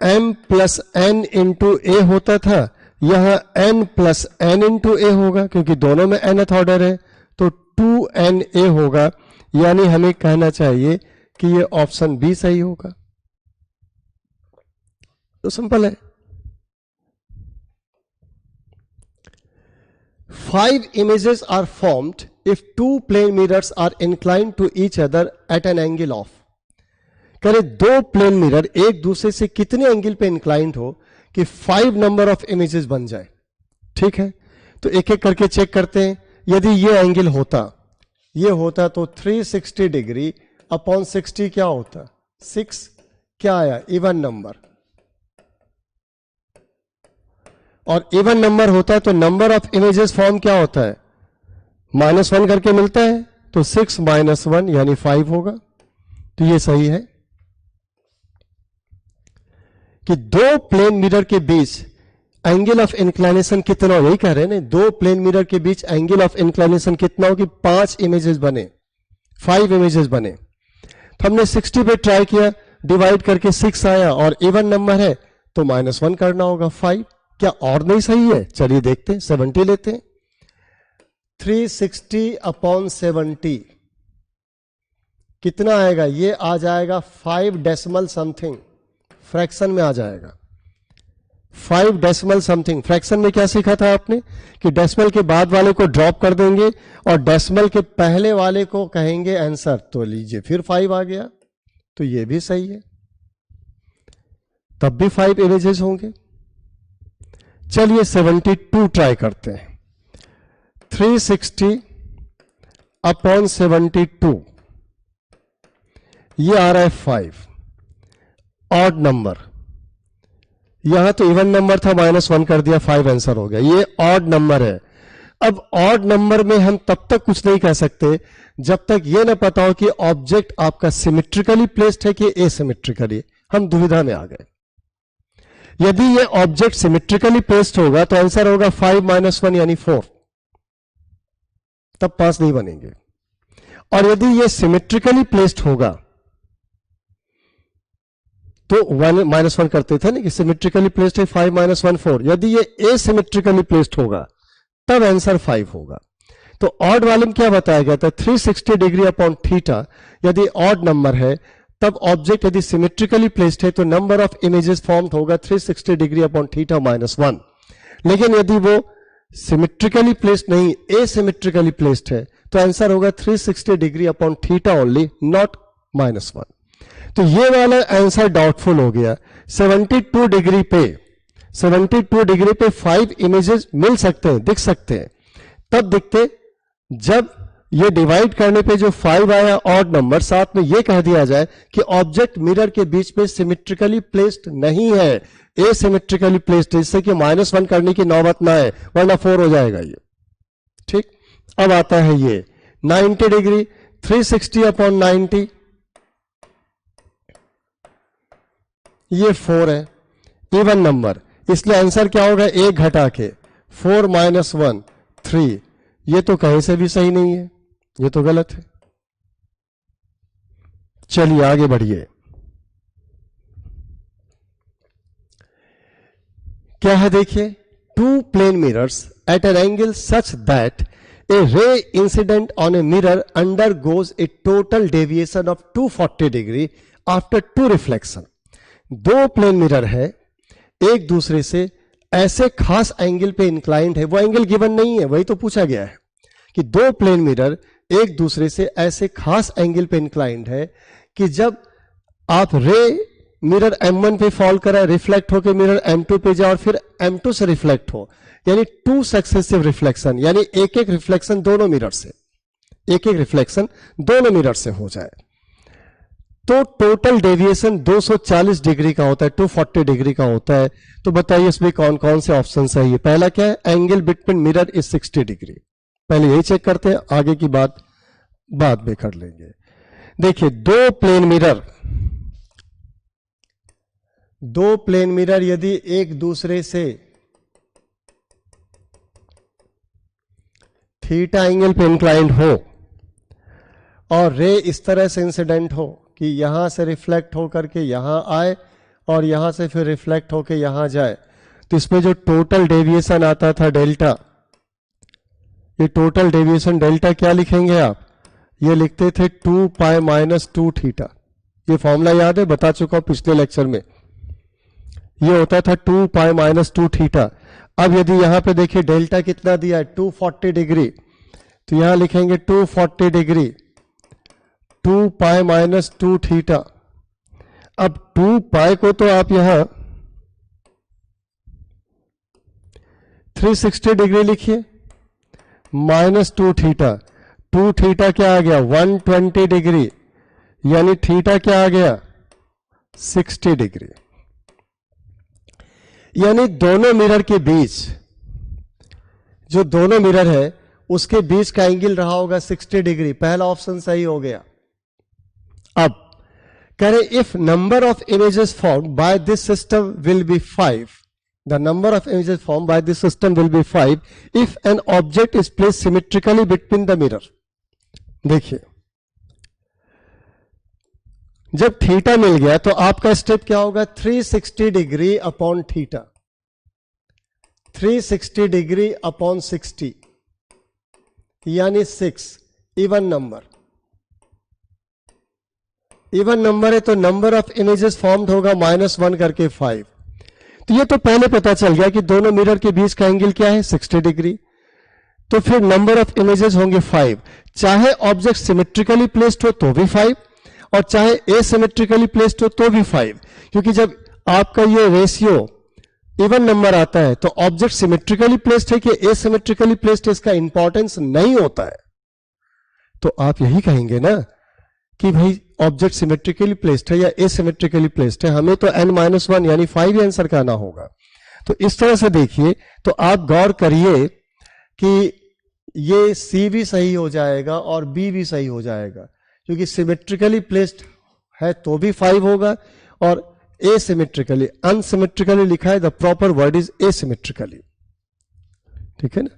m प्लस n इंटू ए होता था, यहां n प्लस n इंटू ए होगा क्योंकि दोनों में nth ऑर्डर है, तो 2na होगा। यानी हमें कहना चाहिए कि ये ऑप्शन बी सही होगा। तो सिंपल है। 5 images are formed if two plane mirrors are inclined to each other at an angle of। कह रहे दो प्लेन मिरर एक दूसरे से कितने एंगल पे इंक्लाइंड हो कि 5 नंबर ऑफ इमेजेस बन जाए। ठीक है, तो एक एक करके चेक करते हैं। यदि ये एंगल होता, ये होता तो 360 डिग्री अपॉन 60 क्या होता? 6 क्या आया? Even number. और इवन नंबर होता है तो नंबर ऑफ इमेजेस फॉर्म क्या होता है? -1 करके मिलता है, तो 6 - 1 यानी 5 होगा। तो ये सही है कि दो प्लेन मिरर के बीच एंगल ऑफ इंक्लाइनेशन कितना हो, यही कह रहे हैं ना, दो प्लेन मिरर के बीच एंगल ऑफ इंक्लाइनेशन कितना हो कि 5 इमेजेस बने, 5 इमेजेस बने। तो हमने 60 पे ट्राई किया, डिवाइड करके 6 आया और इवन नंबर है तो -1 करना होगा 5। क्या और नहीं सही है? चलिए देखते हैं, 70 लेते हैं। 360 अपॉन 70 कितना आएगा? ये आ जाएगा 5 डेसिमल समथिंग, फ्रैक्शन में आ जाएगा 5 डेसिमल समथिंग। फ्रैक्शन में क्या सीखा था आपने कि डेसिमल के बाद वाले को ड्रॉप कर देंगे और डेसिमल के पहले वाले को कहेंगे आंसर। तो लीजिए फिर 5 आ गया, तो ये भी सही है, तब भी 5 इमेजेस होंगे। चलिए 72 ट्राई करते हैं। 360 अपॉन 72 ये आ रहा है 5, ऑड नंबर। यहां तो इवन नंबर था, -1 कर दिया, 5 आंसर हो गया। ये ऑड नंबर है। अब ऑड नंबर में हम तब तक कुछ नहीं कह सकते जब तक ये ना पता हो कि ऑब्जेक्ट आपका सिमेट्रिकली प्लेस्ड है कि एसिमेट्रिकली। हम दुविधा में आ गए। यदि ये ऑब्जेक्ट सिमेट्रिकली प्लेस्ड होगा तो आंसर होगा 5 - 1 यानी 4, तब 5 नहीं बनेंगे। और यदि ये सिमेट्रिकली प्लेस्ड होगा तो 1 करते थे ना कि सिमेट्रिकली प्लेस्ड है 5 - 1 4। यदि ये एसिमेट्रिकली प्लेस्ड होगा तब आंसर 5 होगा। तो ऑड वाले में क्या बताया गया था? 360 डिग्री अपॉन थीटा यदि ऑड नंबर है तब ऑब्जेक्ट यदि सिमेट्रिकली प्लेस्ड है तो नंबर ऑफ इमेजेस फॉर्म्ड होगा 360 डिग्री अपॉन थीटा -1। लेकिन यदि वो सिमेट्रिकली प्लेस्ड नहीं, एसिमेट्रिकली प्लेस्ड है तो आंसर होगा 360 degree upon theta only, not -1। तो ये वाला आंसर डाउटफुल हो गया। 72 डिग्री पे 5 इमेजेस मिल सकते हैं, दिख सकते हैं। तब दिखते जब ये डिवाइड करने पे जो 5 आया ऑड नंबर, साथ में ये कह दिया जाए कि ऑब्जेक्ट मिरर के बीच में सिमेट्रिकली प्लेस्ड नहीं है, एसिमेट्रिकली प्लेस्ड है, इससे कि -1 करने की नौबत ना है, वरना 4 हो जाएगा ये। ठीक, अब आता है ये 90 डिग्री, 360 अपॉन 90 ये 4 है, इवन नंबर, इसलिए आंसर क्या होगा? 1 घटा के 4 - 1 3, ये तो कहीं से भी सही नहीं है, ये तो गलत है। चलिए आगे बढ़िए। क्या है देखिए, two plane mirrors at an angle such that a ray incident on a mirror undergoes a total deviation of 240 degree after two reflection. दो प्लेन मिरर है, एक दूसरे से ऐसे खास एंगल पे इंक्लाइंड है, वो एंगल गिवन नहीं है, वही तो पूछा गया है कि दो प्लेन मिरर एक दूसरे से ऐसे खास एंगल पे इंक्लाइंड है कि जब आप रे मिरर M1 पे फॉल करा, रिफ्लेक्ट होकर मिरर M2 पे जाए और फिर M2 से रिफ्लेक्ट हो, यानी टू सक्सेसिव रिफ्लेक्शन, यानी एक एक रिफ्लेक्शन दोनों मिरर से, एक एक रिफ्लेक्शन दोनों मिरर से हो जाए, तो टोटल डेविएशन 240 डिग्री का होता है, 240 डिग्री का होता है। तो बताइए इसमें कौन कौन से ऑप्शन सही है। पहला क्या है, angle between mirror is 60 degree. पहले यही चेक करते हैं, आगे की बात बाद में कर लेंगे। देखिए दो प्लेन मिरर यदि एक दूसरे से थीटा एंगल पे इंक्लाइंड हो और रे इस तरह से इंसिडेंट हो कि यहां से रिफ्लेक्ट होकर के यहां आए और यहां से फिर रिफ्लेक्ट होकर यहां जाए, तो इसमें जो टोटल डेविएशन आता था डेल्टा, ये टोटल डेविएशन डेल्टा क्या लिखेंगे आप, ये लिखते थे 2 पाई माइनस 2 थीटा। ये फॉर्मूला याद है, बता चुका हूं पिछले लेक्चर में, ये होता था 2 पाई माइनस 2 थीटा। अब यदि यहां पे देखिए डेल्टा कितना दिया है 240 डिग्री, तो यहां लिखेंगे 240 डिग्री 2 पाई माइनस 2 थीटा। अब 2 पाई को तो आप यहां 360 डिग्री लिखिए, माइनस 2 थीटा, 2 थीटा क्या आ गया 120 डिग्री, यानी थीटा क्या आ गया 60 डिग्री। यानी दोनों मिरर के बीच, जो दोनों मिरर है उसके बीच का एंगल रहा होगा 60 डिग्री। पहला ऑप्शन सही हो गया। अब करें, if number of images formed by this system will be 5, the number of images formed by this system will be 5 if an object is placed symmetrically between the mirror. देखिए जब theta मिल गया तो आपका स्टेप क्या होगा, 360 degree upon theta, 360 degree upon 60 यानी 6, even number, even number है तो नंबर ऑफ इमेजेस फॉर्म्ड होगा -1 करके 5। तो ये तो पहले पता चल गया कि दोनों मिरर के बीच का एंगल क्या है 60 डिग्री, तो फिर नंबर ऑफ इमेजेस होंगे 5, चाहे ऑब्जेक्ट सिमेट्रिकली प्लेस्ड हो तो भी 5 और चाहे एसिमेट्रिकली प्लेस्ड हो तो भी 5, क्योंकि जब आपका ये रेशियो इवन नंबर आता है तो ऑब्जेक्ट सिमेट्रिकली प्लेस्ड है कि एसिमेट्रिकली प्लेस्ड है इसका इंपॉर्टेंस नहीं होता है। तो आप यही कहेंगे ना कि भाई ऑब्जेक्ट सिमेट्रिकली प्लेस्ड है या एसिमेट्रिकली प्लेस्ड है, हमें तो n-1 यानी 5 ही आंसर करना होगा। तो इस तरह से देखिए, तो आप गौर करिए कि ये C भी सही हो जाएगा और B भी सही हो जाएगा, क्योंकि सिमेट्रिकली प्लेस्ड है तो भी 5 होगा और एसिमेट्रिकली, अनसिमेट्रिकली लिखा है, द प्रॉपर वर्ड इज एसिमेट्रिकली, ठीक है ना।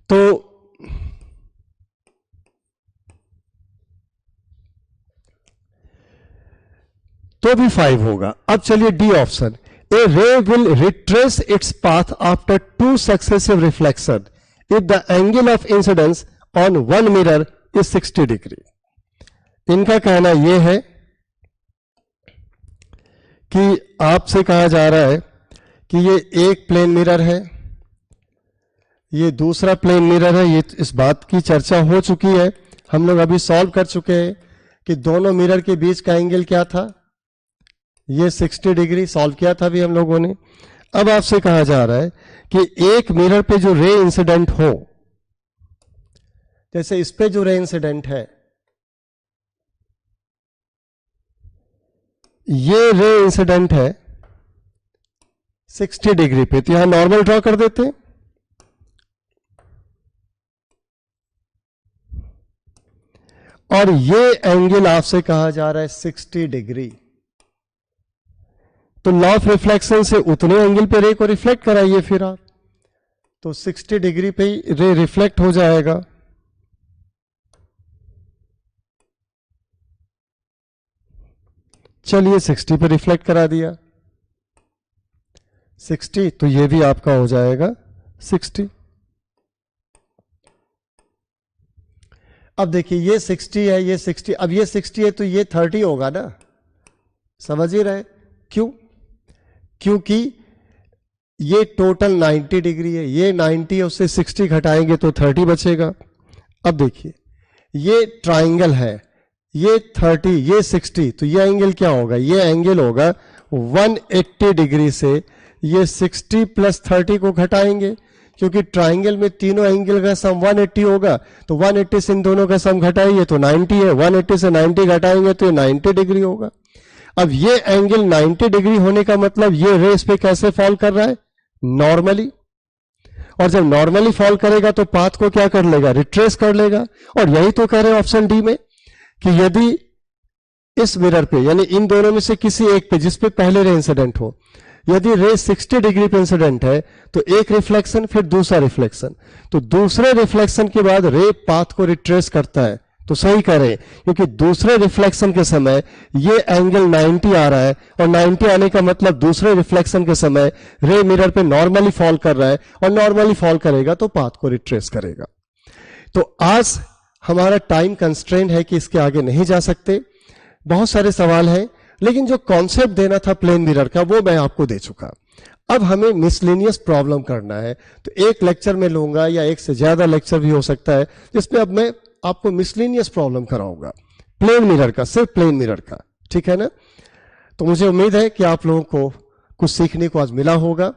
तो भी 5 होगा। अब चलिए डी ऑप्शन, ए रे will retrace its path after 2 successive reflection if the angle of incidence on one mirror is 60 degree. इनका कहना यह है कि आपसे कहा जा रहा है कि ये एक प्लेन मिरर है, ये दूसरा प्लेन मिरर है, ये इस बात की चर्चा हो चुकी है, हम लोग अभी सॉल्व कर चुके हैं कि दोनों मिरर के बीच का एंगल क्या था, ये 60 डिग्री सॉल्व किया था भी हम लोगों ने। अब आपसे कहा जा रहा है कि एक मिरर पे जो रे इंसिडेंट हो, जैसे इस पे जो रे इंसिडेंट है, ये रे इंसिडेंट है 60 डिग्री पे, तो यहां नॉर्मल ड्रॉ कर देते हैं। और ये एंगल आपसे कहा जा रहा है 60 डिग्री, तो लॉ ऑफ रिफ्लेक्शन से उतने एंगल पे रे को रिफ्लेक्ट कराइए फिर आप, तो 60 डिग्री पे रे रिफ्लेक्ट हो जाएगा। चलिए 60 पे रिफ्लेक्ट करा दिया 60, तो ये भी आपका हो जाएगा 60। अब देखिए ये 60 है, ये 60, अब ये 60 है तो ये 30 होगा ना, समझ ही रहे क्यों? क्योंकि ये टोटल 90 डिग्री है, ये 90 है, उससे 60 घटाएंगे तो 30 बचेगा। अब देखिए ये ट्राइंगल है, ये 30, ये 60, तो ये एंगल क्या होगा? ये एंगल होगा 180 डिग्री से ये 60 प्लस 30 को घटाएंगे, क्योंकि ट्राइंगल में तीनों एंगल का सम 180 होगा, तो 180 से इन दोनों का सम घटाइए तो 90 है, 180 से 90 घटाएंगे तो ये 90 डिग्री होगा। अब ये एंगल 90 डिग्री होने का मतलब ये रे इस पे कैसे फॉल कर रहा है? नॉर्मली। और जब नॉर्मली फॉल करेगा तो पाथ को क्या कर लेगा? रिट्रेस कर लेगा। और यही तो कह रहे हैं ऑप्शन डी में कि यदि इस मिरर पे यानी इन दोनों में से किसी एक पे जिस पे पहले रे इंसिडेंट हो, यदि रे 60 डिग्री पे इंसिडेंट है तो एक रिफ्लेक्शन फिर दूसरा रिफ्लेक्शन, तो दूसरे रिफ्लेक्शन के बाद रे पाथ को रिट्रेस करता है। तो सही करें, क्योंकि दूसरे रिफ्लेक्शन के समय ये एंगल 90 आ रहा है और 90 आने का मतलब दूसरे रिफ्लेक्शन के समय रे मिरर पे नॉर्मली फॉल कर रहा है और नॉर्मली फॉल करेगा तो पाथ को रिट्रेस करेगा। तो आज हमारा टाइम कंस्ट्रेंट है कि इसके आगे नहीं जा सकते, बहुत सारे सवाल हैं, लेकिन जो कॉन्सेप्ट देना था प्लेन मिरर का वो मैं आपको दे चुका। अब हमें मिसलेनियस प्रॉब्लम करना है, तो एक लेक्चर में लूंगा या एक से ज्यादा लेक्चर भी हो सकता है जिसमें अब मैं आपको मिसलेनियस प्रॉब्लम कराऊंगा प्लेन मिरर का, सिर्फ प्लेन मिरर का, ठीक है ना? तो मुझे उम्मीद है कि आप लोगों को कुछ सीखने को आज मिला होगा।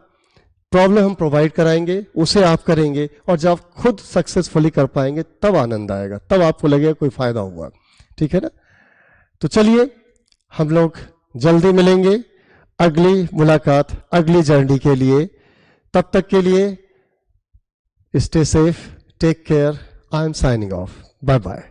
प्रॉब्लम हम प्रोवाइड कराएंगे, उसे आप करेंगे, और जब आप खुद सक्सेसफुली कर पाएंगे तब आनंद आएगा, तब आपको लगेगा कोई फायदा हुआ, ठीक है ना? तो चलिए हम लोग जल्दी मिलेंगे अगली मुलाकात, अगली जर्नी के लिए। तब तक के लिए stay safe, take care, I am signing off, bye bye.